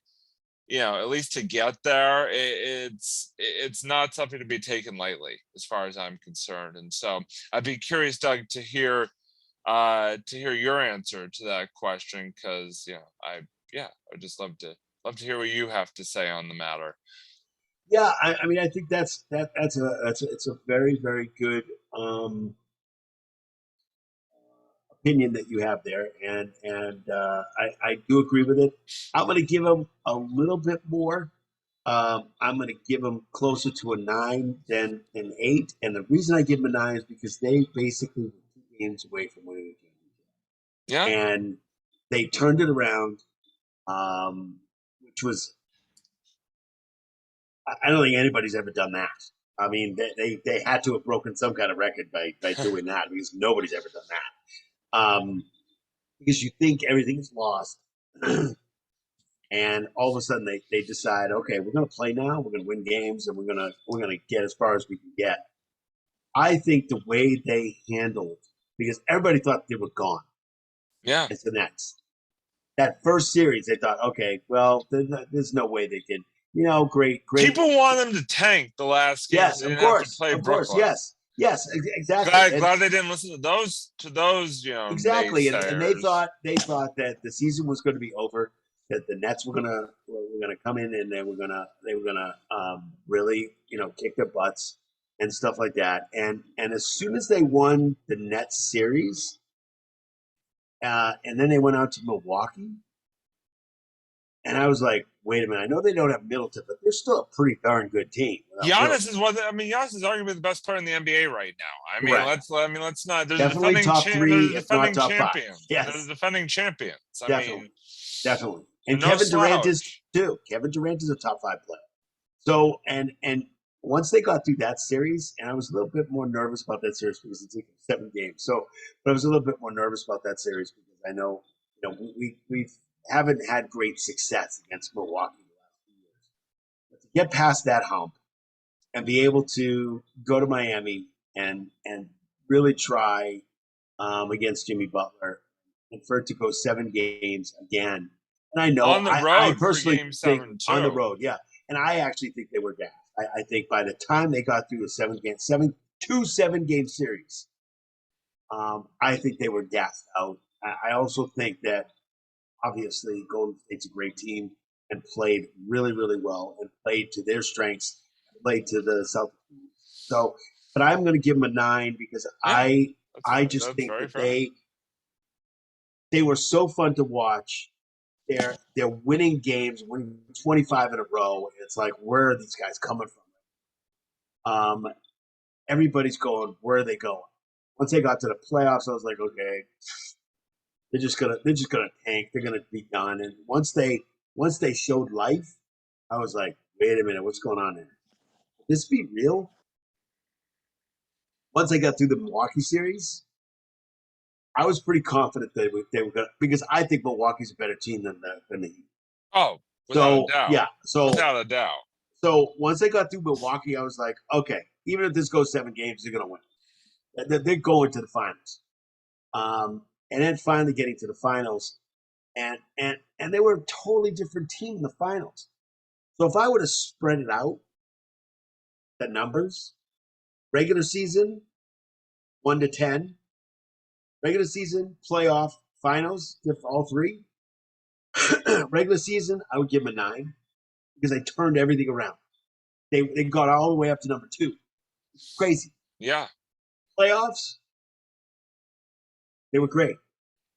least to get there, it's not something to be taken lightly as far as I'm concerned. And so I'd be curious, Doug, to hear your answer to that question, because I'd just love to hear what you have to say on the matter. Yeah, I mean, I think it's a very, very good opinion that you have there, and I do agree with it. I'm going to give them a little bit more. I'm going to give them closer to a 9 than an 8, and the reason I give them a 9 is because they basically were 2 games away from winning the championship. Yeah, and they turned it around, which was. I don't think anybody's ever done that. I mean, they had to have broken some kind of record by doing that, because nobody's ever done that. Because you think everything's lost, and all of a sudden they decide, okay, we're going to play now, we're going to win games, and we're going to get as far as we can get. I think the way they handled, because everybody thought they were gone. Yeah, as the Nets. That first series, they thought, okay, well, there's no way they can. Great. People want them to tank the last game. Yes, of course. Yes, exactly. Glad they didn't listen to those Exactly, and they naysayers. thought that the season was going to be over, that the Nets were gonna come in and they were gonna really kick their butts and stuff like that. And as soon as they won the Nets series, and then they went out to Milwaukee, and I was like, wait a minute, I know they don't have Middleton, but they're still a pretty darn good team. Giannis is arguably the best player in the NBA right now. I mean, let's not. There's definitely a defending top three, if not top champion. 5. Yes, There's defending champions. Definitely. And no Kevin Durant slouch. is too. Kevin Durant is a top 5 player. So and once they got through that series, and I was a little bit more nervous about that series because it's 7 games. But I was a little bit more nervous about that series because I know we haven't had great success against Milwaukee the last few years. But to get past that hump and be able to go to Miami and really try against Jimmy Butler, and for it to go 7 games again. And I know on the road, I personally for game 7 on the road, yeah. And I actually think they were gassed. I think by the time they got through a 7-game series, I think they were gassed out. I also think that obviously Golden State's a great team and played really, really well and played to their strengths, played to the Celtics. So, but I'm going to give them a 9 because I just think that they were so fun to watch. They're winning games, winning 25 in a row. And it's like, where are these guys coming from? Everybody's going, where are they going? Once they got to the playoffs, I was like, okay, they're just gonna tank. They're gonna be done. And once they showed life, I was like, wait a minute, what's going on there? Could this be real? Once I got through the Milwaukee series, I was pretty confident that they were gonna, because I think Milwaukee's a better team than the Heat. Oh, without a doubt. Yeah, without a doubt. So once they got through Milwaukee, I was like, okay, even if this goes 7 games, they're gonna win. They're going to the finals. And then finally getting to the finals, and they were a totally different team in the finals. So if I would have spread it out, the numbers, regular season 1 to 10, regular season, playoff, finals, all 3. Regular season, I would give them a 9 because I turned everything around. They got all the way up to number 2. It's crazy. Yeah. Playoffs, they were great.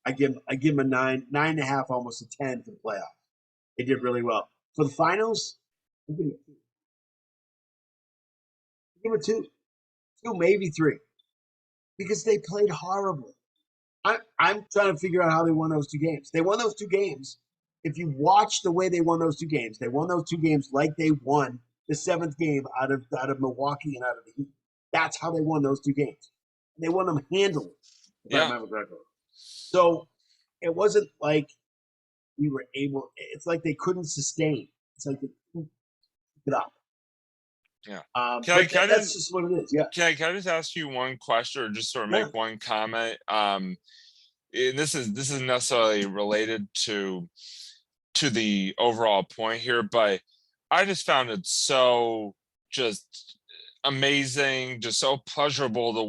I give them a 9.5, almost a 10 for the playoffs. They did really well. For the finals, I give them a 2. I give them a 2, maybe 3, because they played horribly. I'm trying to figure out how they won those 2 games. They won those 2 games. If you watch the way they won those 2 games, they won those 2 games like they won the 7th game out of Milwaukee and out of the Heat. That's how they won those 2 games. And they won them handily, if I remember correctly. So it wasn't like we were able. It's like they couldn't sustain. It's like they couldn't pick it up. Yeah. That's just what it is. Yeah. Can I just ask you one question, or just sort of make one comment? And this isn't necessarily related to the overall point here, but I just found it so just amazing, just so pleasurable to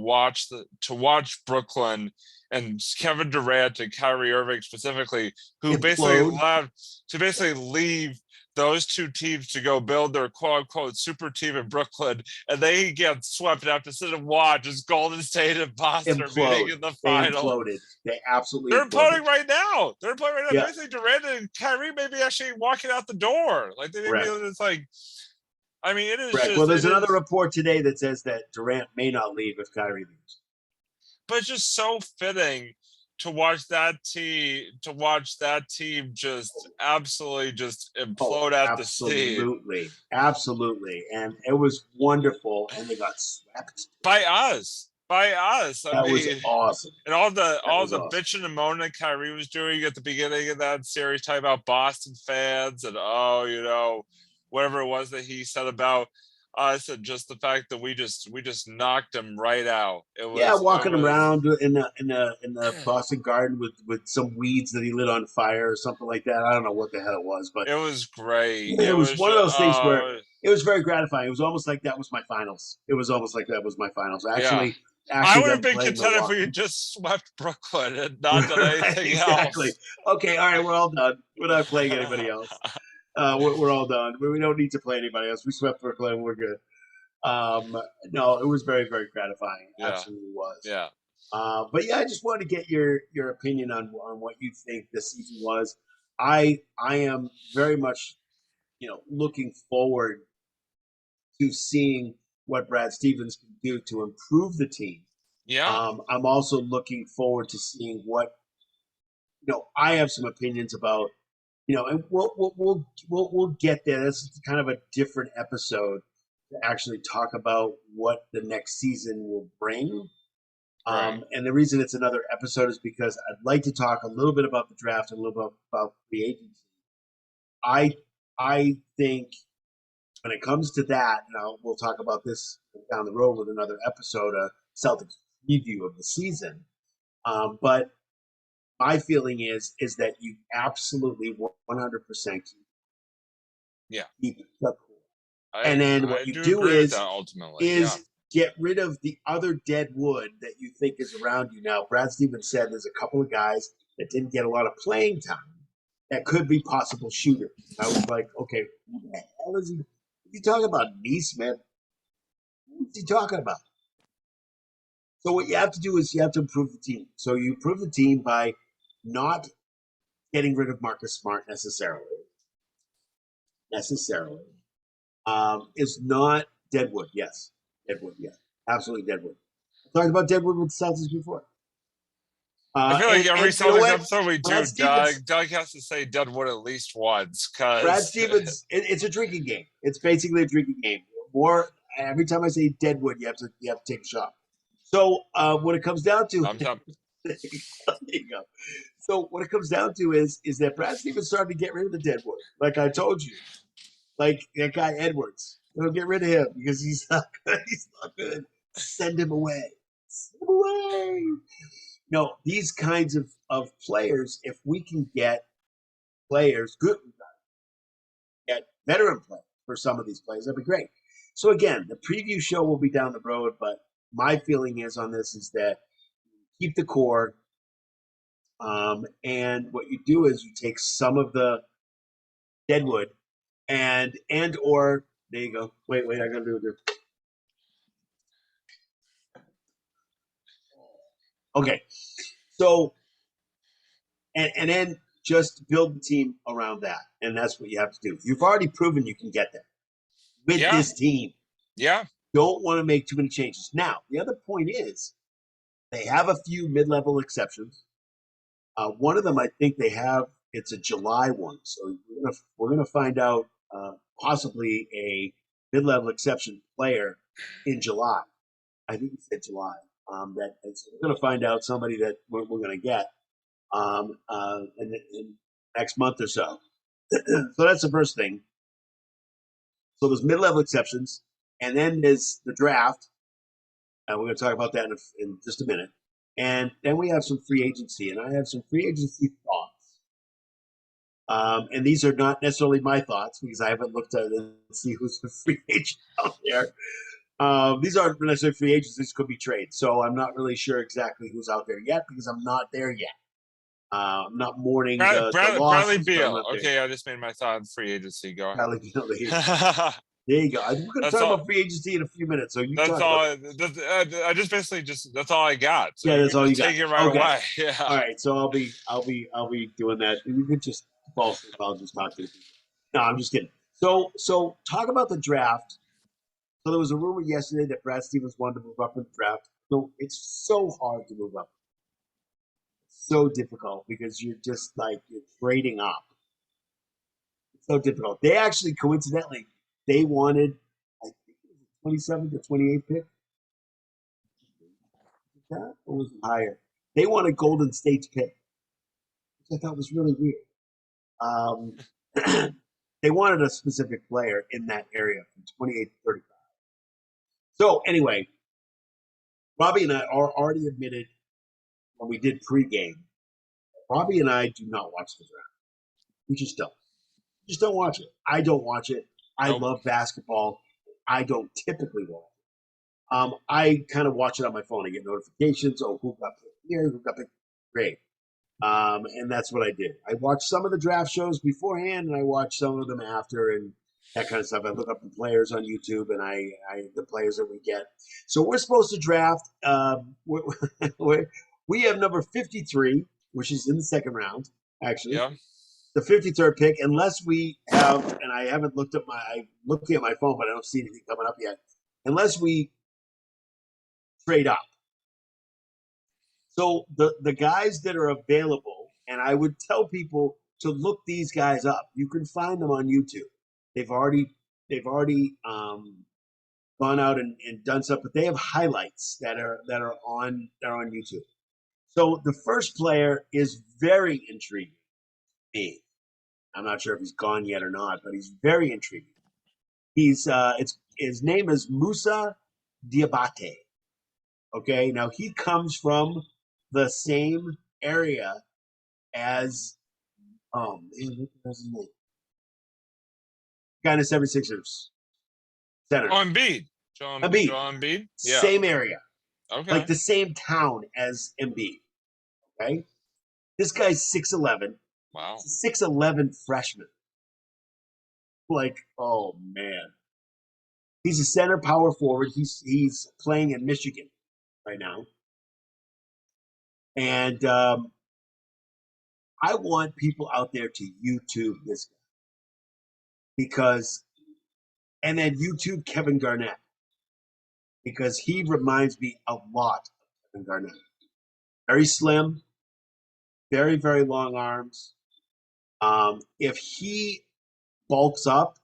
watch Brooklyn and Kevin Durant and Kyrie Irving specifically, who basically leave those 2 teams to go build their quote-unquote super team in Brooklyn, and they get swept and have to sit and watch as Golden State and Boston are meeting in the final. They absolutely They're imploding right now. Yeah. Basically, Durant and Kyrie may be actually walking out the door. Like, they may be, it's like, I mean, it is just... Well, there's another report today that says that Durant may not leave if Kyrie leaves. But it's just so fitting to watch that team just absolutely just implode at the seams. Absolutely. And it was wonderful, and they got swept. By us. That was awesome. And all the bitching and moaning Kyrie was doing at the beginning of that series, talking about Boston fans and whatever it was that he said about us, and just the fact that we just knocked him right out. Walking around in the Boston Garden with some weeds that he lit on fire or something like that. I don't know what the hell it was, but it was great. It was one of those things where It was very gratifying. It was almost like that was my finals. Actually, I would have them been playing content if Milwaukee. we had just swept Brooklyn and not done anything Exactly. else. Okay, all right, we're all done. We're not playing anybody else. We're all done. We don't need to play anybody else. We swept Brooklyn. We're good. No, it was very, very gratifying. Yeah. Absolutely was. Yeah. But yeah, I just wanted to get your opinion on what you think this season was. I am very much, looking forward to seeing what Brad Stevens can do to improve the team. Yeah. I'm also looking forward to seeing what, I have some opinions about, and we'll get there. This is kind of a different episode to actually talk about what the next season will bring. Right. And the reason it's another episode is because I'd like to talk a little bit about the draft and a little bit about the agency. I think when it comes to that, we'll talk about this down the road with another episode, a Celtics preview of the season. But my feeling is that you absolutely 100% keep the core. And then what you do is ultimately get rid of the other dead wood that you think is around you. Now, Brad Stevens said there's a couple of guys that didn't get a lot of playing time that could be possible shooters. I was like, okay, who the hell is he? Is he talking about Neesmith? What's he talking about? So what you have to do is you have to improve the team. So you improve the team by not getting rid of Marcus Smart necessarily. Is not Deadwood, yes. Deadwood, yes. Absolutely Deadwood. I talked about Deadwood with the Celtics before. I feel like every Celtics episode we do, Doug has to say Deadwood at least once. Brad Stevens, it's a drinking game. It's basically a drinking game. Every time I say Deadwood, you have to take a shot. So what it comes down to, there you go. So what it comes down to is that Brad Stevens started to get rid of the Deadwood, like I told you, like that guy Edwards. Don't get rid of him because he's not good. He's not good. Send him away. Send him away. No, these kinds of players, if we can get players, get veteran players for some of these players, that'd be great. So again, the preview show will be down the road, but my feeling is on this is that keep the core, and what you do is you take some of the deadwood and or there you go. Wait, I gotta do it. Okay, so and then just build the team around that, and that's what you have to do. You've already proven you can get there with this team. Yeah. Don't want to make too many changes. Now, the other point is they have a few mid-level exceptions. One of them, I think they have. It's a July one, so we're gonna find out possibly a mid-level exception player in July. I think he said July. We're gonna find out somebody that we're gonna get in next month or so. So that's the first thing. So there's mid-level exceptions, and then there's the draft. We're going to talk about that in just a minute. And then we have some free agency, and I have some free agency thoughts. And these are not necessarily my thoughts because I haven't looked at it and see who's the free agent out there. These aren't necessarily free agents. These could be trades. So I'm not really sure exactly who's out there yet because I'm not there yet. I'm not mourning the Bradley Beal. Okay, I just made my thought on free agency. Go ahead. Bradley Beal. There you go. We're going to talk about free agency in a few minutes. So that's all. I just basically that's all I got. So yeah, that's all you got. Take it right away. Yeah. All right. So I'll be doing that. You could just fall asleep. I'll just talk to you. No, I'm just kidding. So talk about the draft. So there was a rumor yesterday that Brad Stevens wanted to move up in the draft. So it's so hard to move up. So difficult because you're just like you're trading up. It's so difficult. They actually coincidentally they wanted I think it was a 27th or 28th pick. That or was it higher? They wanted Golden State's pick, which I thought was really weird. They wanted a specific player in that area from 28 to 35. So anyway, Robbie and I are already admitted when we did pregame. Robbie and I do not watch the draft. We just don't. We just don't watch it. I don't watch it. I love basketball. I don't typically watch. I kind of watch it on my phone. I get notifications. Oh, who got picked here? Who got picked? Great. And that's what I did. I watched some of the draft shows beforehand, and I watched some of them after, and that kind of stuff. I look up the players on YouTube, and I the players that we get. So we're supposed to draft. We have number 53, which is in the second round, actually. Yeah. The 53rd pick, unless we have, and I haven't looked at I'm looking at my phone, but I don't see anything coming up yet. Unless we trade up. So the guys that are available, and I would tell people to look these guys up. You can find them on YouTube. They've already gone out and done stuff, but they have highlights that are on YouTube. So the first player is very intriguing to me. I'm not sure if he's gone yet or not, but he's very intriguing. His name is Musa Diabate. Okay, now he comes from the same area as what's his name? Guy in the 76ers. Center. Oh, Embiid. Joel Embiid. Yeah. Same area. Okay. Like the same town as Embiid. Okay? This guy's 6'11". Wow. 6'11" freshman. Like, oh man. He's a center power forward. He's playing in Michigan right now. And I want people out there to YouTube this guy. And then YouTube Kevin Garnett. Because he reminds me a lot of Kevin Garnett. Very slim, very, very long arms. If he bulks up,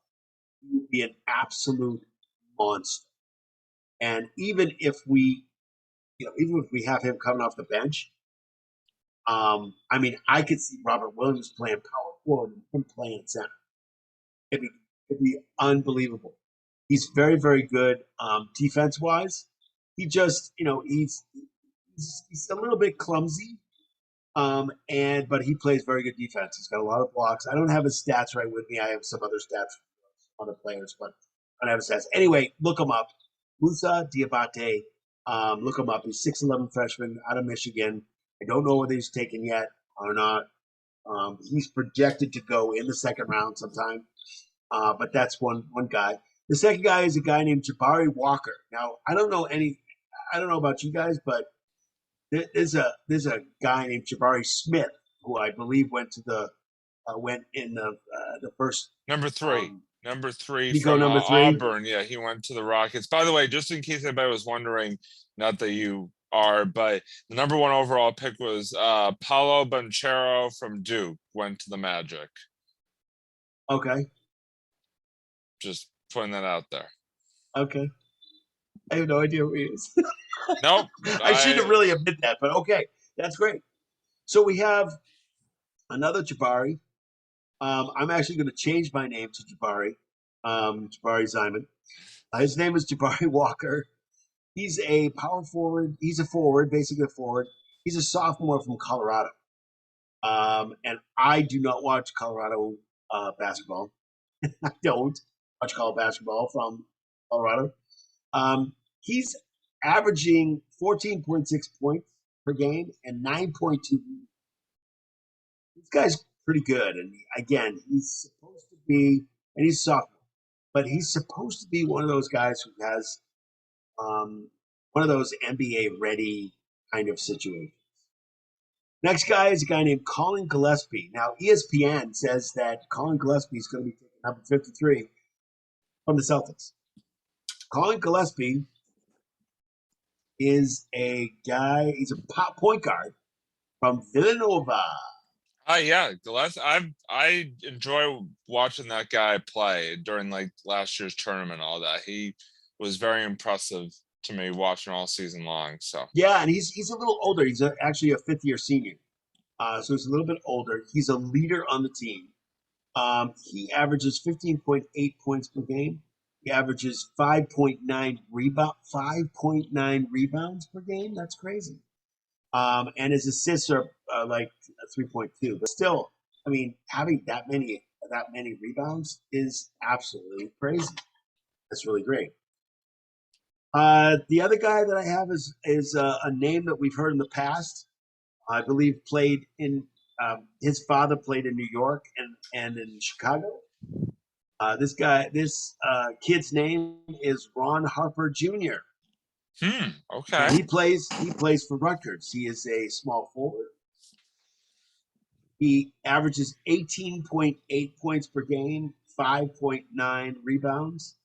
he would be an absolute monster. And even if we have him coming off the bench, I could see Robert Williams playing power forward and him playing center. It'd be unbelievable. He's very, very good defense-wise. He just, he's a little bit clumsy, but he plays very good defense. He's got a lot of blocks. I don't have his stats right with me. I have some other stats on the players, but I don't have his stats. Anyway, look him up. Musa Diabate. Look him up. He's 6'11" freshman out of Michigan. I don't know whether he's taken yet or not. He's projected to go in the second round sometime. But that's one guy. The second guy is a guy named Jabari Walker. Now, I don't know about you guys, but there's a guy named Jabari Smith who I believe went in the first number 3. Number 3 he from number 3? Auburn. Yeah, he went to the Rockets. By the way, just in case anybody was wondering, not that you are, but the number 1 overall pick was Paolo Banchero from Duke, went to the Magic. Okay. Just putting that out there. Okay. I have no idea who he is. Nope. I shouldn't really admit that, but okay. That's great. So we have another Jabari. I'm actually going to change my name to Jabari. Jabari Ziman. His name is Jabari Walker. He's a power forward. He's a forward, basically a forward. He's a sophomore from Colorado. And I do not watch Colorado basketball. I don't watch college basketball from Colorado. He's averaging 14.6 points per game and 9.2. This guy's pretty good. And again, he's supposed to be, and he's sophomore, but he's supposed to be one of those guys who has one of those NBA ready kind of situations. Next guy is a guy named Colin Gillespie. Now, ESPN says that Colin Gillespie is going to be taking number 53 from the Celtics. Colin Gillespie is a guy, he's a point guard from Villanova. Yeah, Gillespie. I enjoy watching that guy play during like last year's tournament, all that. He was very impressive to me watching all season long. So yeah, and he's a little older. He's actually a 5th-year senior. So he's a little bit older. He's a leader on the team. He averages 15.8 points per game. He averages 5.9 rebounds per game. That's crazy. And his assists are like 3.2. But still, I mean, having that many that many rebounds is absolutely crazy. That's really great. The other guy that I have is a name that we've heard in the past. I believe played in his father played in New York and in Chicago. This kid's name is Ron Harper Jr. Okay. And he plays for Rutgers. He is a small forward. He averages 18.8 points per game, 5.9 rebounds,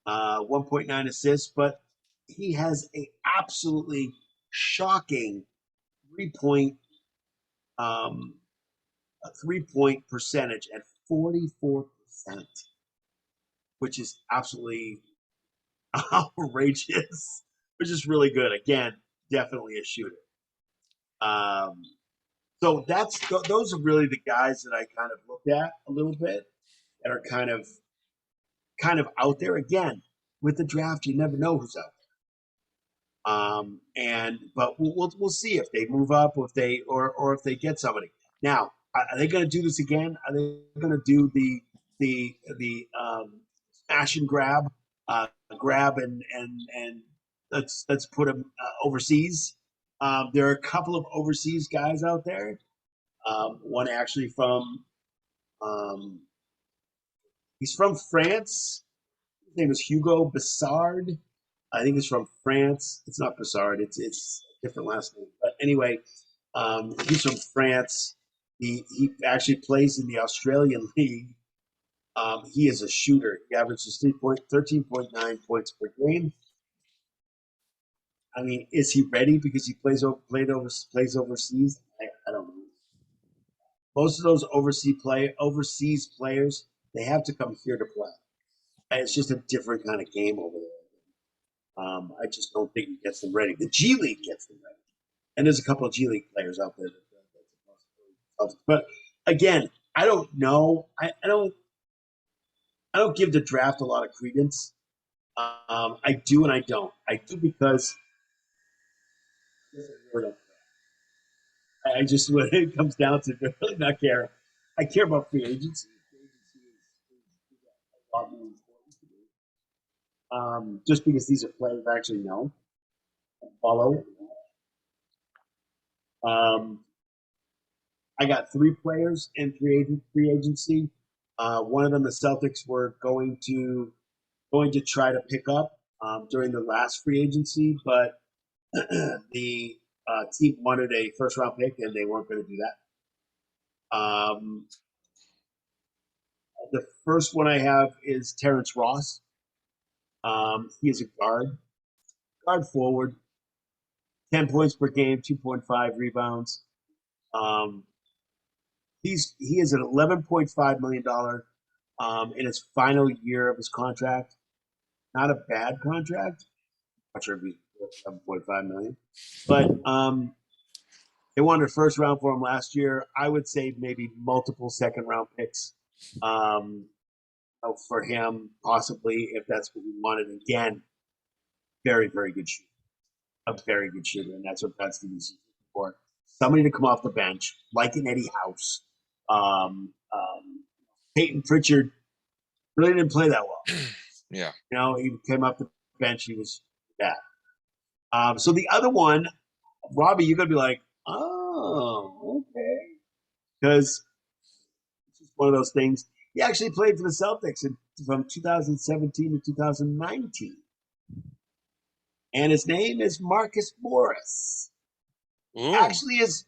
1.9 assists, but he has a absolutely shocking 3-point percentage at 44%, which is absolutely outrageous, which is really good. Again, definitely a shooter. So those are really the guys that I kind of looked at a little bit that are kind of out there. Again, with the draft, you never know who's out there. But we'll see if they move up, or if they get somebody. Now, are they going to do this again? Are they going to do the smash and grab and let's put them overseas? There are a couple of overseas guys out there. One actually from he's from France. His name is Hugo Bissard. I think he's from France. It's not Bissard. It's a different last name. But anyway, he's from France. He actually plays in the Australian League. He is a shooter. He averages 13.9 points per game. I mean, is he ready because he plays overseas? I don't know. Most of those overseas players, they have to come here to play. And it's just a different kind of game over there. I just don't think he gets them ready. The G League gets them ready, and there's a couple of G League players out there. But again, I don't know. I don't give the draft a lot of credence. I do and I don't. I do because I just, when it comes down to really not care. I care about free agency. Free agency is a lot more important to me. Just because these are players I actually know and follow. I got 3 players in free agency. One of them, the Celtics were going to try to pick up during the last free agency, but the team wanted a first round pick and they weren't going to do that. The first one I have is Terrence Ross. He is a guard forward, 10 points per game, 2.5 rebounds. He is an $11.5 million in his final year of his contract. Not a bad contract. Not sure if he's $7.5 million, but they wanted a first round for him last year. I would say maybe multiple second round picks for him, possibly, if that's what we wanted. Again, very, very good shooter. A very good shooter, and that's what that's the reason for. Somebody to come off the bench, like an Eddie House. Peyton Pritchard really didn't play that well. Yeah. You know, he came off the bench, he was bad. So the other one, Robbie, you're going to be like, oh, okay. Because it's just one of those things. He actually played for the Celtics from 2017 to 2019. And his name is Marcus Morris. Who actually has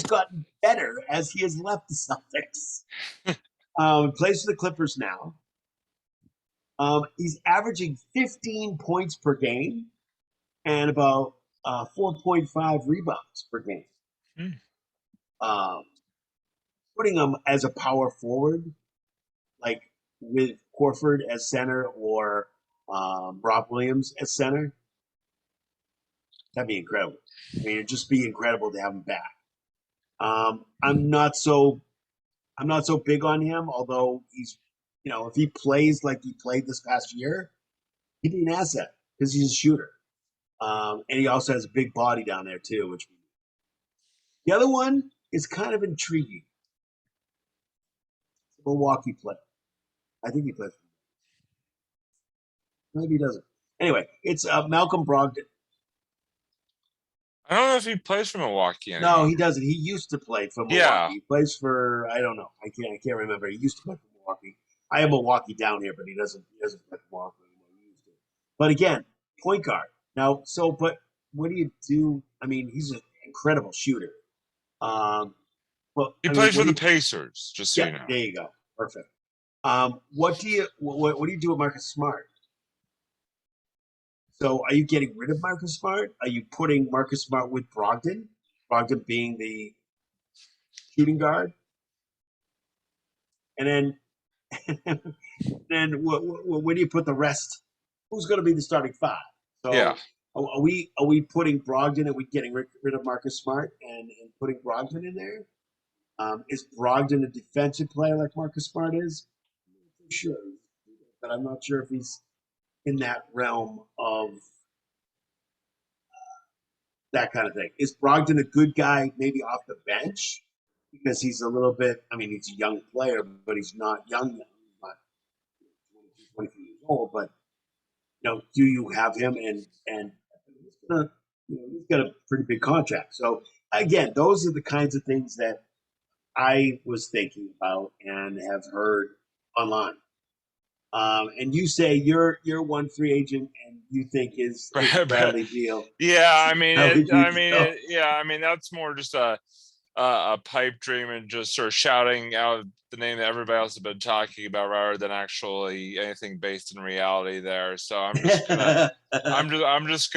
gotten better as he has left the Celtics. Plays for the Clippers now. He's averaging 15 points per game and about 4.5 rebounds per game. Putting him as a power forward, like with Horford as center or Rob Williams as center, that'd be incredible. I mean, it'd just be incredible to have him back. I'm not so big on him, although he's, you know, if he plays like he played this past year, he'd be an asset because he's a shooter. And he also has a big body down there too, which the other one is kind of intriguing. Milwaukee player. I think he plays. Maybe he doesn't. Anyway, it's Malcolm Brogdon. I don't know if he plays for Milwaukee anymore. No, he doesn't. He used to play for Milwaukee. Yeah. He plays for I don't know. I can't remember. He used to play for Milwaukee. I have Milwaukee down here, but he doesn't play for Milwaukee anymore. He used to. But again, point guard. Now, but what do you do? I mean, he's an incredible shooter. He plays for the Pacers, just so you know. There you go. Perfect. What do you do with Marcus Smart? So are you getting rid of Marcus Smart? Are you putting Marcus Smart with Brogdon? Brogdon being the shooting guard? And then where do you put the rest? Who's going to be the starting five? So yeah. Are we putting Brogdon? Are we getting rid of Marcus Smart and putting Brogdon in there? Is Brogdon a defensive player like Marcus Smart is? Sure, but I'm not sure if he's in that realm of that kind of thing. Is Brogdon a good guy maybe off the bench? Because he's a little bit, I mean, he's a young player, but he's not young. He's not 22, 23 years old. But, do you have him? And he's got a pretty big contract. So, again, those are the kinds of things that I was thinking about and have heard online. And you say you're one free agent, and you think is Bradley Beal. Yeah, I mean, that's more just a pipe dream and just sort of shouting out the name that everybody else has been talking about, rather than actually anything based in reality there. So I'm just gonna, I'm just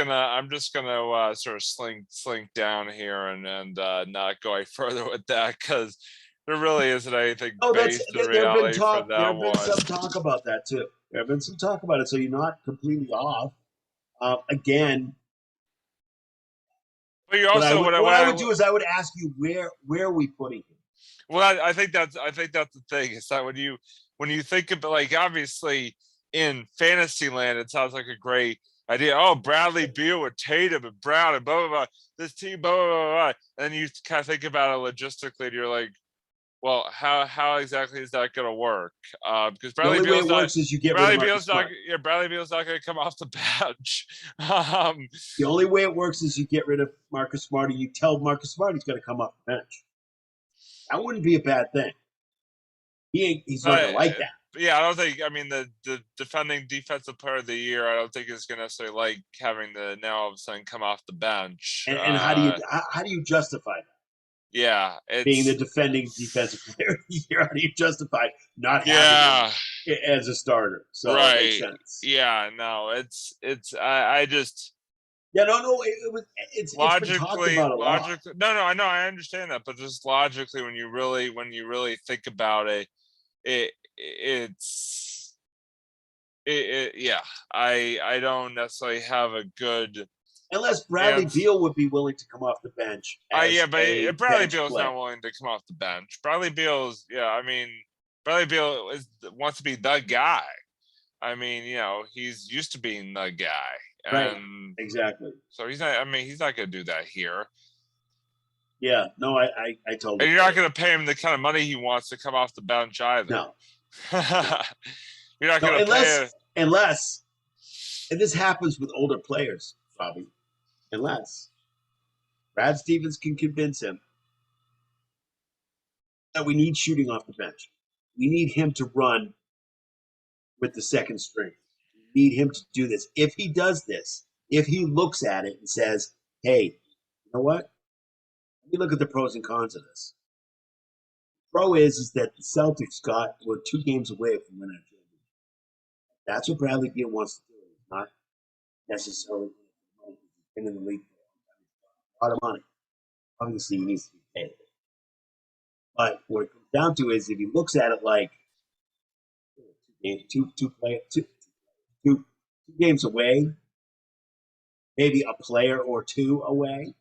gonna sort of slink down here and not go any further with that, because there really isn't anything based in reality for that one. There have been some talk about that too. There have been some talk about it, so you're not completely off. Again, but you also what I would do is I would ask you where are we putting him? Well, I think that's the thing. Is that when you think about, like, obviously in fantasy land, it sounds like a great idea. Oh, Bradley Beal with Tatum and Brown and blah blah blah. This team, blah blah blah, blah. And then you kind of think about it logistically, and you're like, well, how exactly is that going to work? Because Bradley Beal's not going to come off the bench. The only way it works is you get rid of Marcus Smart, and you tell Marcus Smart he's going to come off the bench. That wouldn't be a bad thing. He's not going to like that. Yeah, I don't think. I mean, the defending defensive player of the year, I don't think is going to necessarily like having the now all of a sudden come off the bench. And how do you justify that? Yeah, being the defending defensive player of the year, how do you justify not having him as a starter? So right. It makes sense. Yeah, no, I just. Yeah, no, it's logically, been talked about a lot. No, I know, I understand that, but just logically, when you really think about it, I don't necessarily have a good. Unless Bradley Beal would be willing to come off the bench. But Bradley Beal's not willing to come off the bench. Bradley Beal wants to be the guy. I mean, he's used to being the guy. Right. Exactly. So he's not going to do that here. Yeah. No, I totally. And you're not going to pay him the kind of money he wants to come off the bench either. No. You're not going to pay him. Unless, and this happens with older players, Bobby. Unless Brad Stevens can convince him that we need shooting off the bench. We need him to run with the second string. We need him to do this. If he does this, if he looks at it and says, hey, you know what? Let me look at the pros and cons of this. The pro is that the Celtics were 2 games away from winning a championship. That's what Bradley Beal wants to do. It's not necessarily in the league, a lot of money. Obviously, he needs to be paid. But what it comes down to is if he looks at it like two games away, maybe a player or two away,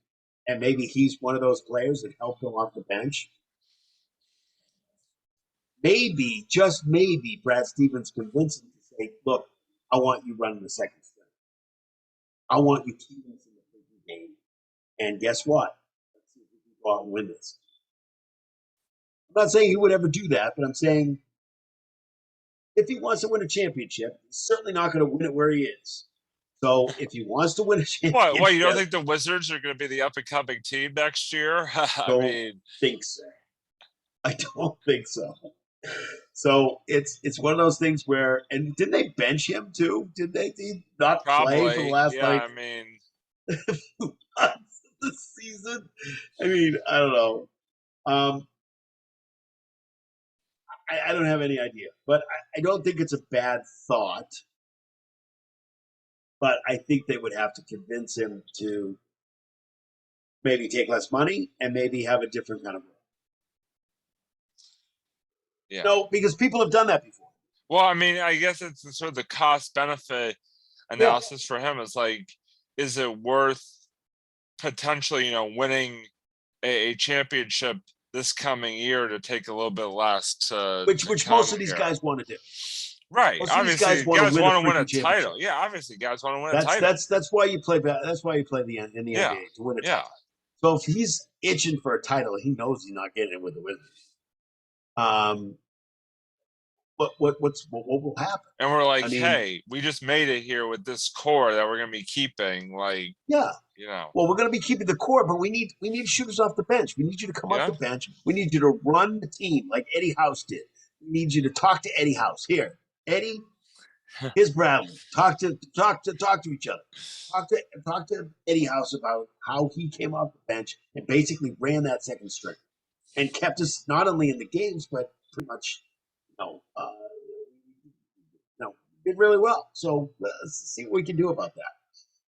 and maybe he's one of those players that helped him off the bench. Maybe, just maybe, Brad Stevens convinced him to say, look, I want you running the second string. I want you keeping us in the freaking game. And guess what? Let's see if we can go out and win this. I'm not saying he would ever do that, but I'm saying if he wants to win a championship, he's certainly not going to win it where he is. So if he wants to win a championship, What? You don't think the Wizards are going to be the up and coming team next year? I mean, think so. I don't think so. So it's one of those things where, and didn't they bench him too? Did they not play for the last I mean, months of the season? I mean, I don't know. I don't have any idea, but I don't think it's a bad thought. But I think they would have to convince him to maybe take less money and maybe have a different kind of role. Yeah. No, because people have done that before. Well, I mean, I guess it's sort of the cost benefit analysis for him. It's like, is it worth potentially, winning a championship this coming year to take a little bit less to which most of these guys want to do. Right. Most obviously, guys want to win a title. Yeah, obviously, guys want to win a title. That's why you play. That's why you play in the NBA to win a title. So if he's itching for a title, he knows he's not getting it with the Wizards. What will happen? And we're like, hey, we just made it here with this core that we're going to be keeping. Like, well, we're going to be keeping the core, but we need shooters off the bench. We need you to come off the bench. We need you to run the team like Eddie House did. We need you to talk to Eddie House. Here, Eddie, here's Bradley. Talk to each other. Talk to Eddie House about how he came off the bench and basically ran that second string and kept us not only in the games but pretty much, did really well. So let's see what we can do about that.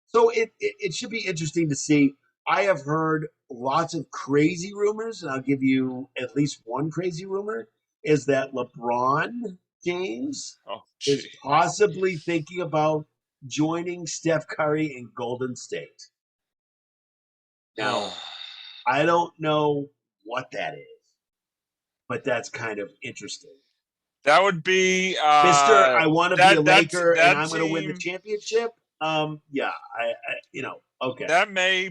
So it should be interesting to see. I have heard lots of crazy rumors, and I'll give you at least one crazy rumor, is that LeBron James is possibly thinking about joining Steph Curry in Golden State. Now, I don't know what that is, but that's kind of interesting. That would be Mister, I want to be a Laker and I'm going to win the championship. Okay. That may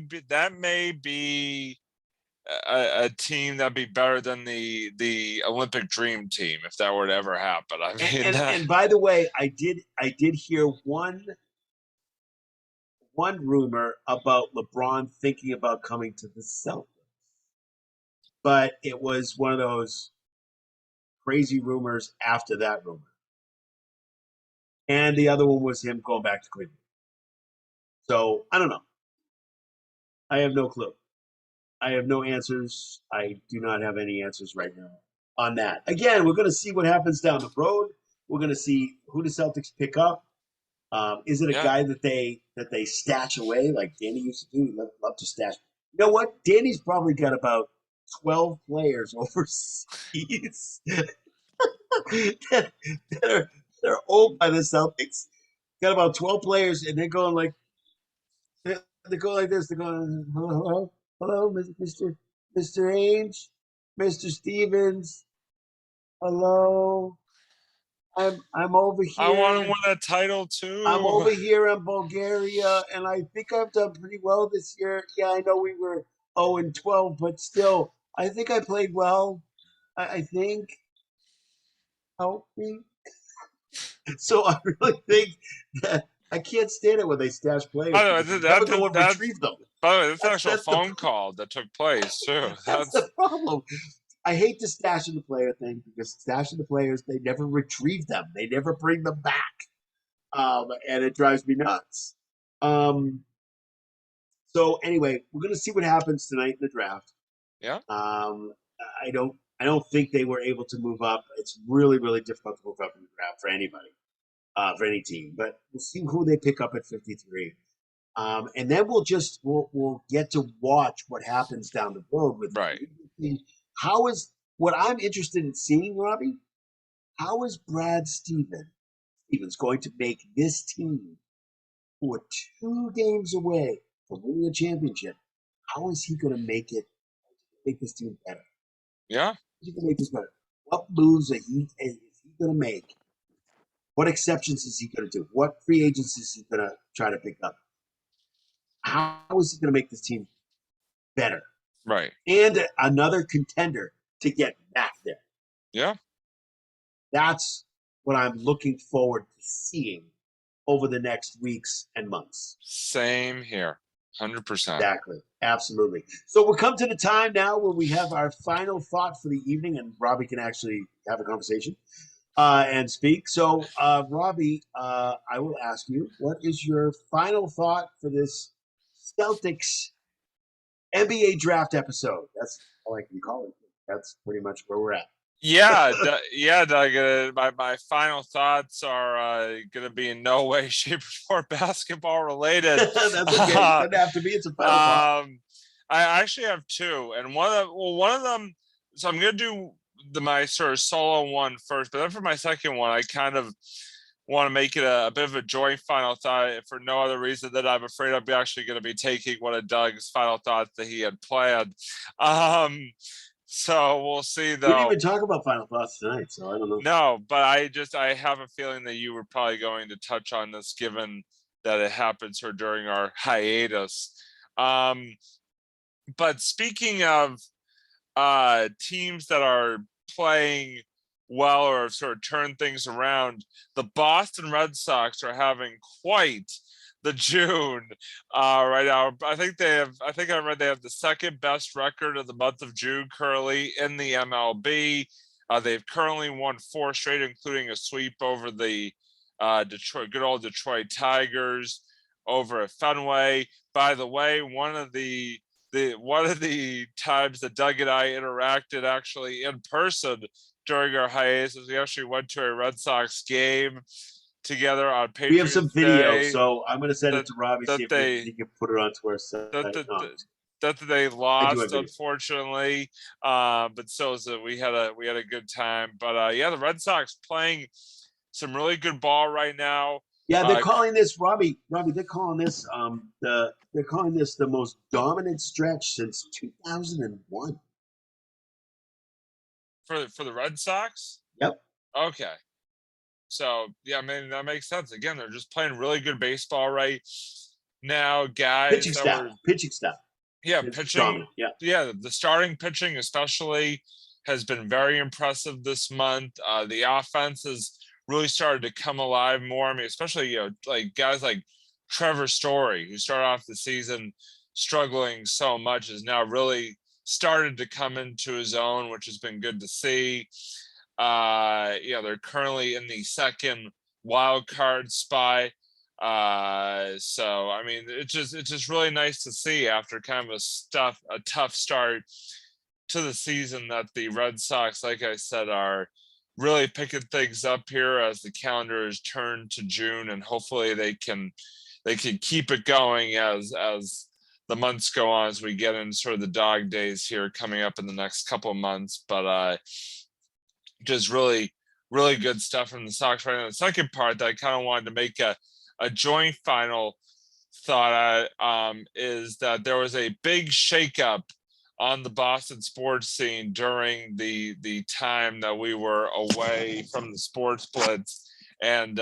be a team that'd be better than the Olympic Dream team if that were to ever happen. I mean, and by the way, I did hear one rumor about LeBron thinking about coming to the Celtics, but it was one of those crazy rumors after that rumor. And the other one was him going back to Cleveland. So, I don't know. I have no clue. I have no answers. I do not have any answers right now on that. Again, we're going to see what happens down the road. We're going to see who the Celtics pick up. Is it a guy that they stash away like Danny used to do? He'd love to stash. You know what? Danny's probably got about 12 players overseas that are owned by the Celtics. Got about 12 players, and they're going like this. They're going, hello, Mr. Ainge, Mr. Stevens. Hello, I'm over here. I want to win that title too. I'm over here in Bulgaria, and I think I've done pretty well this year. Yeah, I know we were 0-12, but still, I think I played well. I think. Help me. So I really think that I can't stand it when they stash players. By the way, retrieve them. By the way, that's an actual phone call that took place too. That's the problem. I hate the stashing the player thing because stashing the players, they never retrieve them. They never bring them back. And it drives me nuts. So anyway, we're going to see what happens tonight in the draft. Yeah. I don't think they were able to move up. It's really, really difficult to move up in the draft for anybody, for any team. But we'll see who they pick up at 53. And then we'll get to watch what happens down the road with what I'm interested in seeing, Robbie, how is Brad Stevens going to make this team, who are 2 games away from winning a championship, how is he going to make this team better? Yeah. He can make this better. What moves is he going to make? What exceptions is he going to do? What free agents is he going to try to pick up? How is he going to make this team better? Right. And another contender to get back there. Yeah. That's what I'm looking forward to seeing over the next weeks and months. Same here. 100%. Exactly. Absolutely. So we'll come to the time now where we have our final thought for the evening, and Robbie can actually have a conversation and speak. So, Robbie, I will ask you, what is your final thought for this Celtics NBA draft episode? That's all I can call it. That's pretty much where we're at. Yeah, Doug. My final thoughts are going to be in no way, shape, or form basketball related. That's okay. It doesn't have to be. It's a final thought. I actually have two, and one of them. So I'm going to do my sort of solo one first, but then for my second one, I kind of want to make it a bit of a joint final thought for no other reason than I'm afraid I'm actually going to be taking one of Doug's final thoughts that he had planned. So we'll see, though. We didn't even talk about final thoughts tonight, so I don't know. No, but I have a feeling that you were probably going to touch on this, given that it happens during our hiatus. But speaking of teams that are playing well or sort of turn things around, the Boston Red Sox are having quite the June right now. I read they have the second best record of the month of June currently in the MLB. They've currently won 4 straight, including a sweep over the good old Detroit Tigers over at Fenway. By the way, one of the times that Doug and I interacted actually in person during our hiatus, we actually went to a Red Sox game together on Patriots. We have some video, Day, so I'm going to send it to Robbie, see if he can put it onto our site. That they lost, unfortunately, but so is it. We had a good time. But the Red Sox playing some really good ball right now. Yeah, they're calling this Robbie. They're calling this the most dominant stretch since 2001 for the Red Sox. Yep. Okay. So yeah, I mean that makes sense. Again, they're just playing really good baseball right now, guys. Pitching staff. Yeah, pitching. Yeah, the starting pitching especially has been very impressive this month. The offense has really started to come alive more. I mean, especially like guys like Trevor Story, who started off the season struggling so much, is now really started to come into his own, which has been good to see. They're currently in the second wild card spot. So I mean, it's just really nice to see after kind of a tough start to the season that the Red Sox, like I said, are really picking things up here as the calendar is turned to June, and hopefully they can keep it going as the months go on, as we get into sort of the dog days here coming up in the next couple of months. But just really, really good stuff from the Sox right now. The second part that I kind of wanted to make a joint final thought is that there was a big shakeup on the Boston sports scene during the time that we were away from the Sports Blitz, and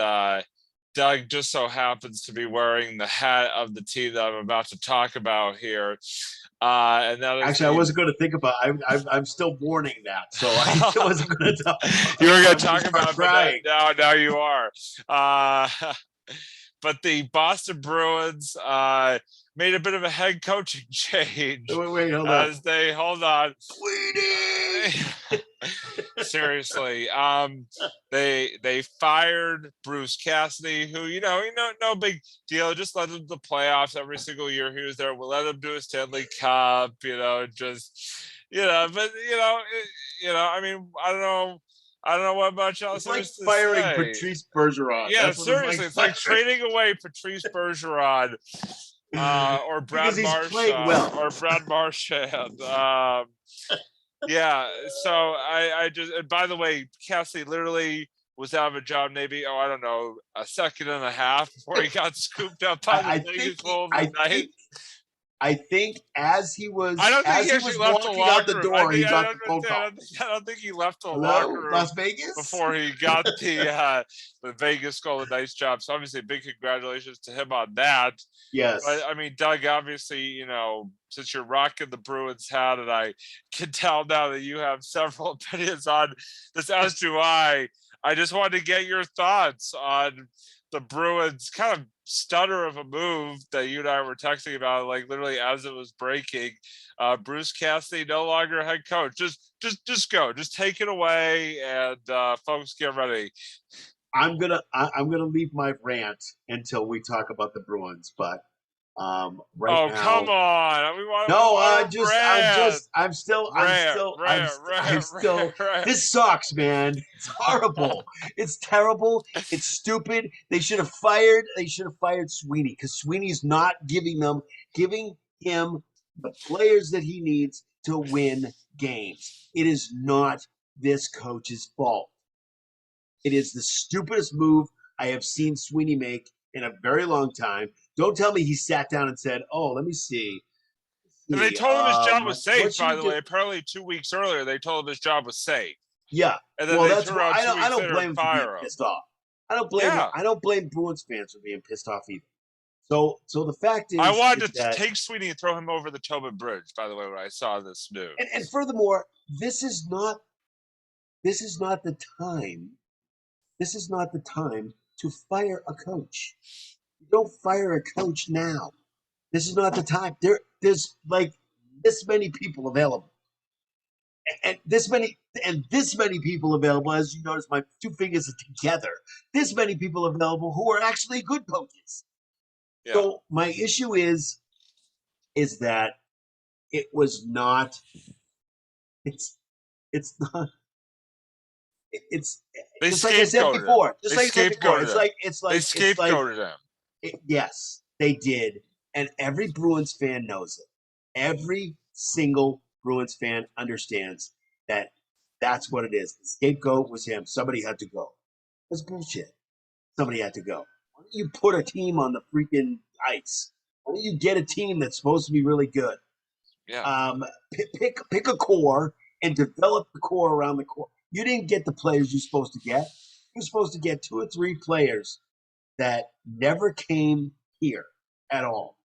Doug just so happens to be wearing the hat of the team that I'm about to talk about here. And that is actually, I wasn't going to think about. I'm still mourning that, so I wasn't going to talk. You were going to talk about it, but now you are. But the Boston Bruins made a bit of a head coaching change. Wait, hold on. Sweetie! Seriously, they fired Bruce Cassidy, who no big deal, just led them to the playoffs every single year he was there. We'll let him do a Stanley Cup, but I mean, I don't know what much else. It's like firing Patrice Bergeron. Yeah, seriously, it's like trading away Patrice Bergeron or Brad Marchand or Brad Marchand. Yeah, so I just, and by the way, Cassidy literally was out of a job maybe, I don't know, a second and a half before he got scooped up by the Vegas Golden Knights. I think as he was, I don't think he actually left the locker room. Door, he got the phone call. I don't think he left the locker room, Las Vegas, before he got the Vegas Golden Knights job. So obviously, big congratulations to him on that. Yes, but I mean, Doug, obviously, since you're rocking the Bruins hat, and I can tell now that you have several opinions on this, as do I. I just wanted to get your thoughts on the Bruins' kind of stutter of a move that you and I were texting about, like literally as it was breaking. Bruce Cassidy no longer head coach. Just go. Just take it away, and folks, get ready. I'm gonna leave my rant until we talk about the Bruins, but right now. Come on! I'm still. This sucks, man. It's horrible. It's terrible. It's stupid. They should have fired Sweeney, because Sweeney's not giving him the players that he needs to win games. It is not this coach's fault. It is the stupidest move I have seen Sweeney make in a very long time. Don't tell me he sat down and said, "Oh, let me see." And they told him his job was safe, by the way. Apparently 2 weeks earlier, they told him his job was safe. Yeah. And then that's why I don't blame him for being pissed off. I don't blame Bruins fans for being pissed off either. So the fact is, I wanted to take Sweeney and throw him over the Tobin Bridge, by the way, when I saw this news. And furthermore, this is not the time. This is not the time to fire a coach. You don't fire a coach now. This is not the time. There's like this many people available. And this many people available, as you notice, my two fingers are together. This many people available who are actually good coaches. Yeah. So my issue is that it was not. It's not. It's just like I said before. It's like they scapegoated him. Yes, they did, and every Bruins fan knows it. Every single Bruins fan understands that that's what it is. The scapegoat was him. Somebody had to go. That's bullshit. Somebody had to go. Why don't you put a team on the freaking ice? Why don't you get a team that's supposed to be really good? Yeah. Pick a core and develop the core around the core. You didn't get the players you're supposed to get. You're supposed to get 2 or 3 players that never came here at all.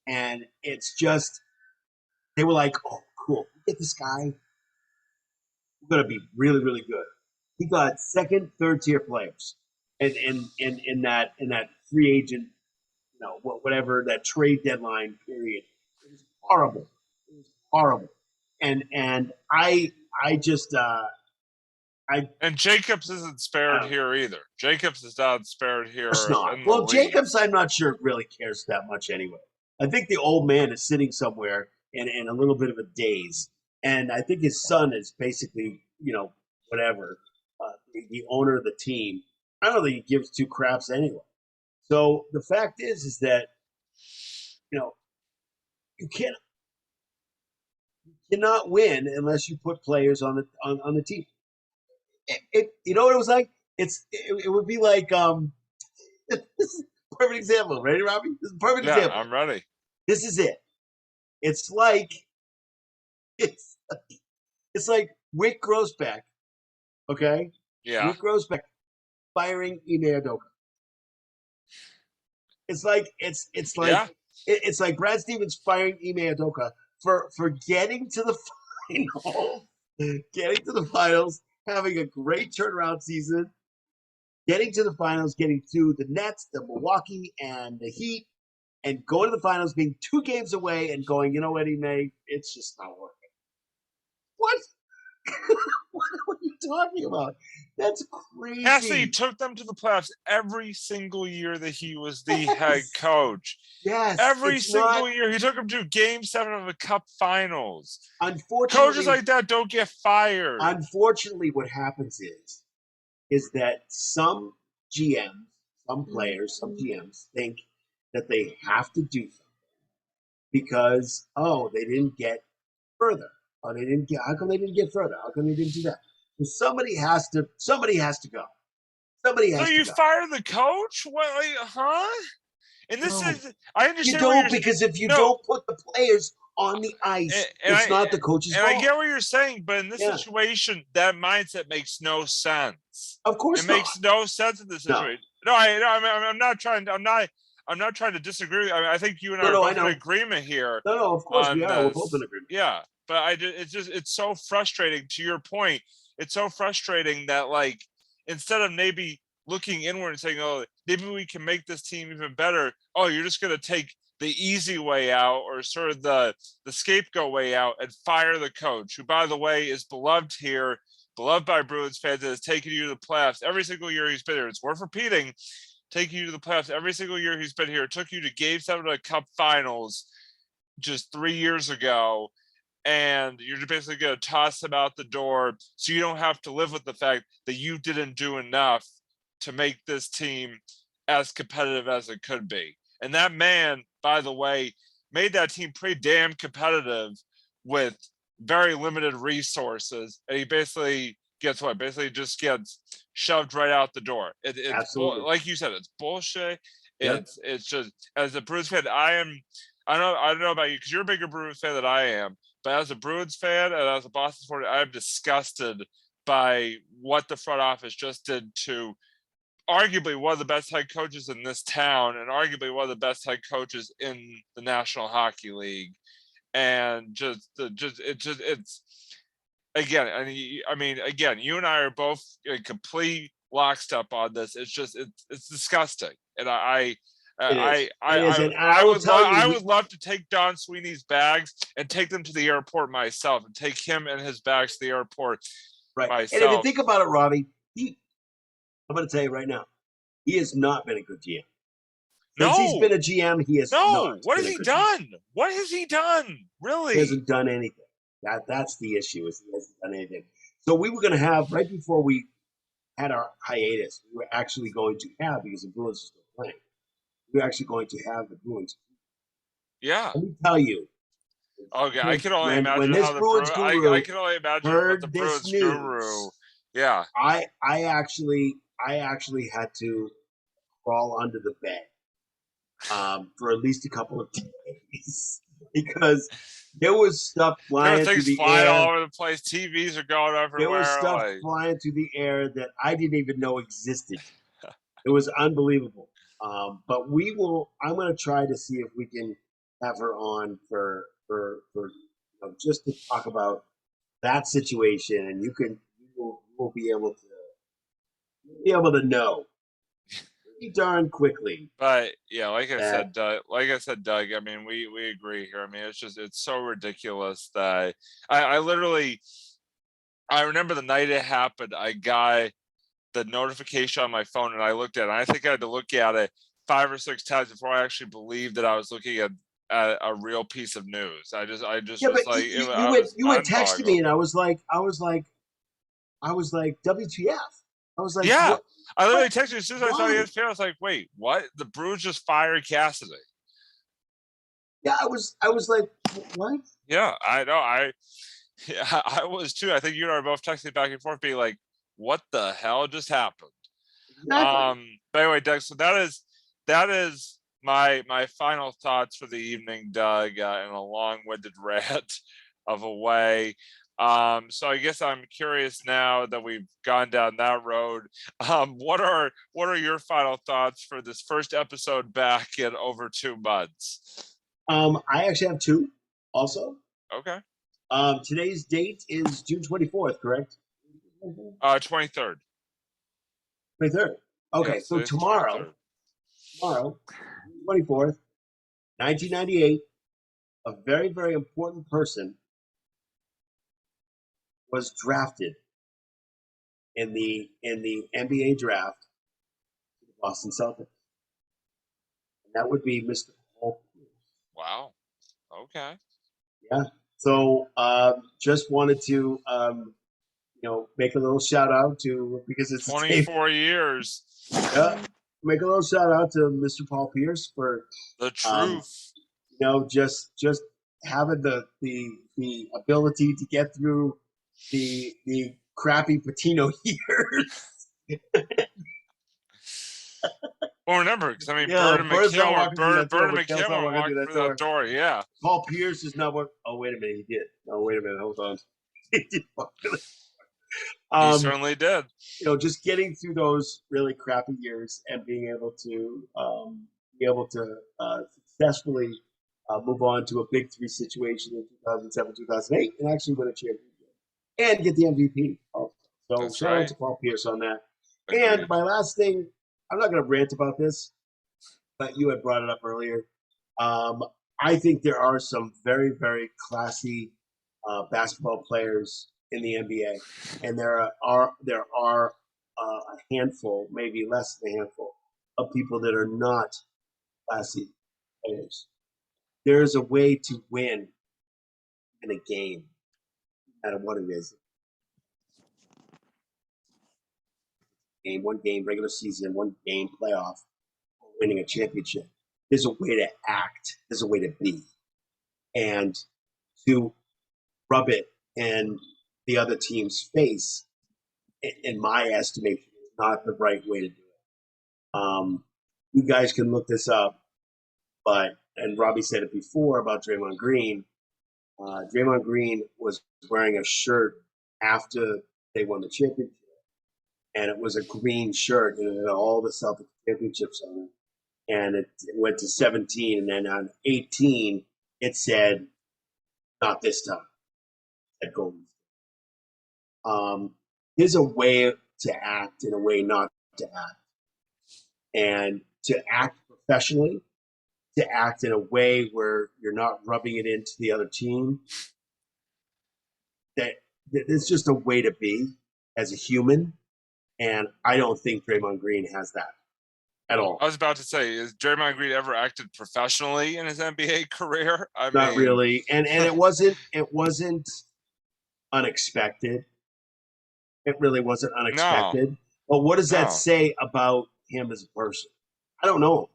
And it's just, they were like, oh, cool. Get this guy. We're going to be really, really good. He got 2nd, 3rd tier players in that free agent, whatever, that trade deadline period. It was horrible. It was horrible. And I just, and Jacobs isn't spared here either. Jacobs is not spared here. Well, Jacobs, I'm not sure really cares that much anyway. I think the old man is sitting somewhere in a little bit of a daze. And I think his son is basically, whatever, the owner of the team. I don't think he gives 2 craps anyway. So the fact is that, you cannot win unless you put players on the team. You know what it was like? It would be like this is a perfect example. Ready, Robbie? This is a perfect example. I'm ready. This is it. It's like Wick Grossbeck, okay? Yeah. Wick Grossbeck firing Ime Udoka. It's like Brad Stevens firing Ime Udoka for getting to the finals, having a great turnaround season, getting to the finals, getting to the Nets, the Milwaukee, and the Heat, and going to the finals, being 2 games away, and going, you know what, Ime, it's just not working. What? What are you talking about? That's crazy. Cassidy took them to the playoffs every single year that he was the head coach. Yes. Every single year. He took them to Game 7 of the Cup Finals. Unfortunately, coaches like that don't get fired. Unfortunately, what happens is that some GMs, some players, some GMs think that they have to do something because, they didn't get further. How come they didn't get further? How come they didn't do that? So somebody has to go. Somebody has to go. Fire the coach? What? Huh? And this is, I understand. You don't, because if you don't put the players on the ice, it's not the coach's fault. And I get what you're saying, but in this situation, that mindset makes no sense. Of course, it makes no sense in this situation. No, I'm not trying to disagree. I think you and I are both in agreement here. No, of course we are. We're both in agreement. Yeah, but it's so frustrating. To your point, it's so frustrating that instead of maybe looking inward and saying, oh, maybe we can make this team even better. Oh, you're just going to take the easy way out, or sort of the scapegoat way out, and fire the coach, who, by the way, is beloved here, beloved by Bruins fans, that has taken you to the playoffs every single year he's been here. It's worth repeating, taking you to the playoffs every single year he's been here. It took you to Game 7 of the Cup Finals just 3 years ago, and you're basically going to toss him out the door so you don't have to live with the fact that you didn't do enough to make this team as competitive as it could be. And that man, by the way, made that team pretty damn competitive with very limited resources. And he basically gets what? Basically just gets shoved right out the door. It's like you said, it's bullshit. It's just, as a Bruins fan, I don't know about you, because you're a bigger Bruins fan than I am. But as a Bruins fan and as a Boston supporter, I'm disgusted by what the front office just did to arguably one of the best head coaches in this town, and arguably one of the best head coaches in the National Hockey League. And it's again, I mean, again, you and I are both in complete lockstep on this. It's disgusting, and I would love to take Don Sweeney's bags and take them to the airport myself, and take him and his bags to the airport myself. And if you think about it, Robbie, I'm going to tell you right now, he has not been a good GM. Since he's been a GM, he has not. What has he done? What has he done? Really? He hasn't done anything. That's the issue, is he hasn't done anything. So we were going to have, right before we had our hiatus, we were actually going to have, because the Bruins are still playing, we were actually going to have the Bruins. Yeah. Let me tell you. Okay, I can only imagine how the Bruins guru I can only imagine heard what the this Bruins news. guru. Yeah. I actually had to crawl under the bed for at least a couple of days, because there was stuff flying through the air. All over the place. TVs are going everywhere. There was stuff flying through the air that I didn't even know existed. It was unbelievable. But I'm going to try to see if we can have her on for just to talk about that situation, and you will be able to know pretty darn quickly. But yeah, like I said, Doug, I mean, we agree here. I mean, it's so ridiculous that I remember the night it happened, I got the notification on my phone, and I looked at it. And I think I had to look at it 5 or 6 times before I actually believed that I was looking at a real piece of news. I just was like, you had texted me, and I was like, WTF? I was like, yeah. What? I literally texted you as soon as I saw the ESPN. I was like, wait, what? The Bruins just fired Cassidy. Yeah, I was like, what? Yeah, I know. I was too. I think you and I were both texting back and forth, being like, what the hell just happened? Exactly. But anyway, Doug, so that is my final thoughts for the evening, Doug, in a long-winded rant of a way. So I guess I'm curious now that we've gone down that road. What are your final thoughts for this first episode back in over 2 months? I actually have 2 also. Okay. Today's date is June 24th, correct? 23rd. 23rd. Okay, yes, so tomorrow, 24th, 1998, a very, very important person was drafted in the NBA draft to the Boston Celtics. And that would be Mr. Paul Pierce. Wow. Okay. Yeah. So just wanted to make a little shout out to, because it's 24 years. Yeah. Make a little shout out to Mr. Paul Pierce for the truth. Just having the ability to get through the crappy Patino years. Well, remember, because I mean, Bird and McKim were walking through that door. Yeah. Paul Pierce is not what. Oh, wait a minute, he did. Oh, wait a minute, hold on. He did walk through he certainly did. Just getting through those really crappy years and being able to successfully move on to a Big 3 situation in 2007, 2008, and actually win a championship and get the MVP. Also. So shout out to Paul Pierce on that. And Agreed. my last thing, I'm not going to rant about this, but you had brought it up earlier. I think there are some very, very classy basketball players in the NBA, and there are a handful, maybe less than a handful, of people that are not classy players. There's a way to win in a game, no matter what it is. One game, regular season, one game, playoff, winning a championship. There's a way to act. There's a way to be, and to rub it in the other team's face, in my estimation, is not the right way to do it. You guys can look this up, and Robbie said it before about Draymond Green. Draymond Green was wearing a shirt after they won the championship, and it was a green shirt, and it had all the Celtics championships on it. And it went to 17, and then on 18, it said, "Not this time." At Golden State. There's a way to act and a way not to act, and to act professionally, to act in a way where you're not rubbing it into the other team. That it's just a way to be as a human, and I don't think Draymond Green has that at all. I was about to say, has Draymond Green ever acted professionally in his NBA career? Not really, and it wasn't unexpected. It really wasn't unexpected. No. But what does that say about him as a person? I don't know.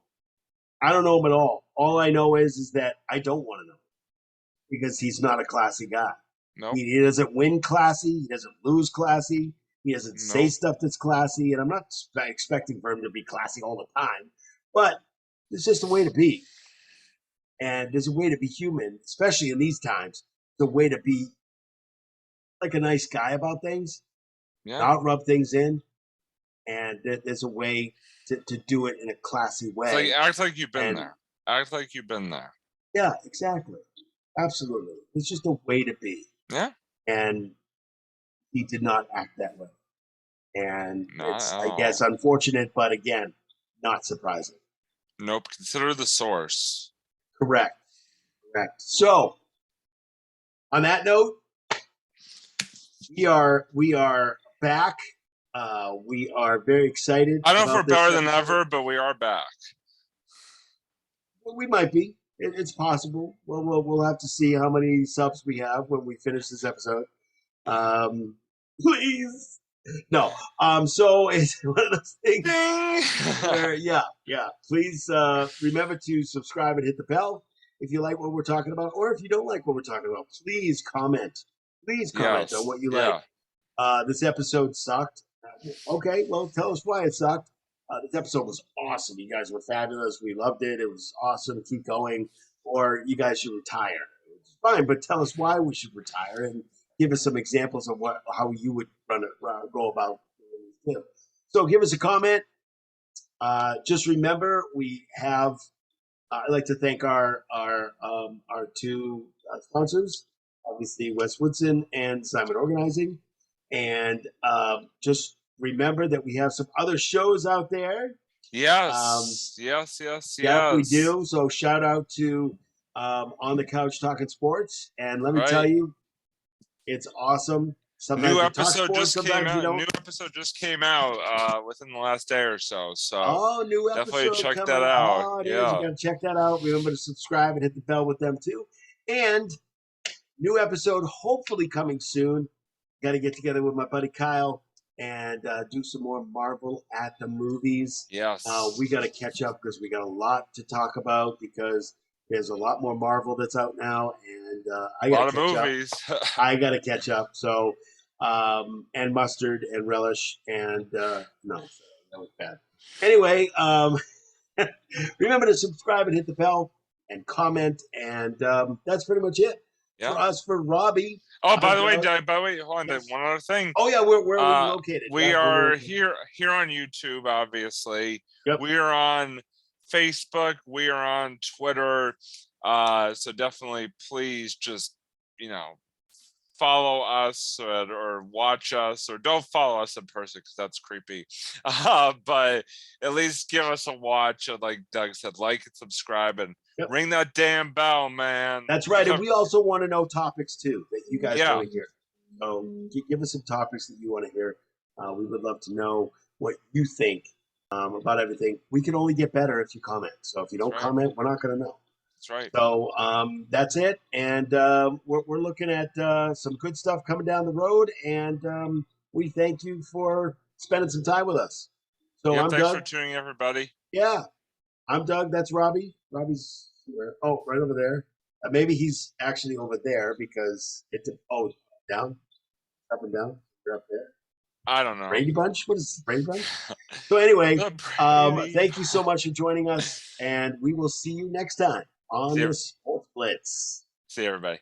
I don't know him at all. All I know is that I don't want to know, because he's not a classy guy. Nope. He doesn't win classy. He doesn't lose classy. He doesn't say stuff that's classy. And I'm not expecting for him to be classy all the time, but it's just a way to be. And there's a way to be human, especially in these times. The way to be like a nice guy about things, not rub things in. And there's a way to do it in a classy way. It's like, act like you've been there. Act like you've been there. Yeah, exactly. Absolutely. It's just a way to be. Yeah. And he did not act that way. And it's, I all. guess, unfortunate, but again, not surprising. Nope. Consider the source. Correct. So, on that note, we are back. We are very excited. I don't know if we're better than episode. ever, but we are back. Well, we might be. It's possible. We'll have to see how many subs we have when we finish this episode. Please. No. So it's one of those things where, yeah. Please remember to subscribe and hit the bell if you like what we're talking about, or if you don't like what we're talking about. Please comment. On what you like. This episode sucked. Okay, well, tell us why it sucked. This episode was awesome. You guys were fabulous. We loved it. It was awesome. Keep going. Or you guys should retire. It's fine, but tell us why we should retire and give us some examples of how you would go about doing it. So give us a comment. Just remember, we have. I'd like to thank our two sponsors, obviously Wes Woodson and Simon Organizing, and just remember that we have some other shows out there. Yes. Yeah, we do. So shout out to On the Couch Talking Sports, and let me tell you, it's awesome. Sometimes New you episode talk sports, just came out. don't. New episode just came out within the last day or so. So new episode definitely check that out. Oh, it is. You gotta check that out. Remember to subscribe and hit the bell with them too. And new episode hopefully coming soon. Got to get together with my buddy Kyle and do some more Marvel at the movies. Yes. We got to catch up because we got a lot to talk about, because there's a lot more Marvel that's out now, and I got a lot of movies. I got to catch up. So, and Mustard and Relish and no, that was bad. Anyway, remember to subscribe and hit the bell and comment, and that's pretty much it. Yeah. For us, for Robbie. Oh, by the way, hold on. Yes. One other thing. Oh yeah, where are we located? We are here on YouTube, obviously. Yep. We are on Facebook. We are on Twitter. So definitely, please just follow us or watch us, or don't follow us in person because that's creepy. But at least give us a watch. And like Doug said, like and subscribe and ring that damn bell, man. That's right. And we also want to know topics too that you guys Yeah. want to hear. So give us some topics that you want to hear. We would love to know what you think about everything. We can only get better if you comment. So if you don't comment, we're not going to know. That's right. So that's it. And we're looking at some good stuff coming down the road. And we thank you for spending some time with us. So I'm thanks Doug. for tuning in, everybody. Yeah. I'm Doug. That's Robbie. Robbie's right over there. Maybe he's actually over there because down, up and down. You're up there. I don't know. Brady Bunch? What is Brady Bunch? So anyway, The thank you so much for joining us, and we will see you next time on See you. the Sports Blitz. See you, everybody.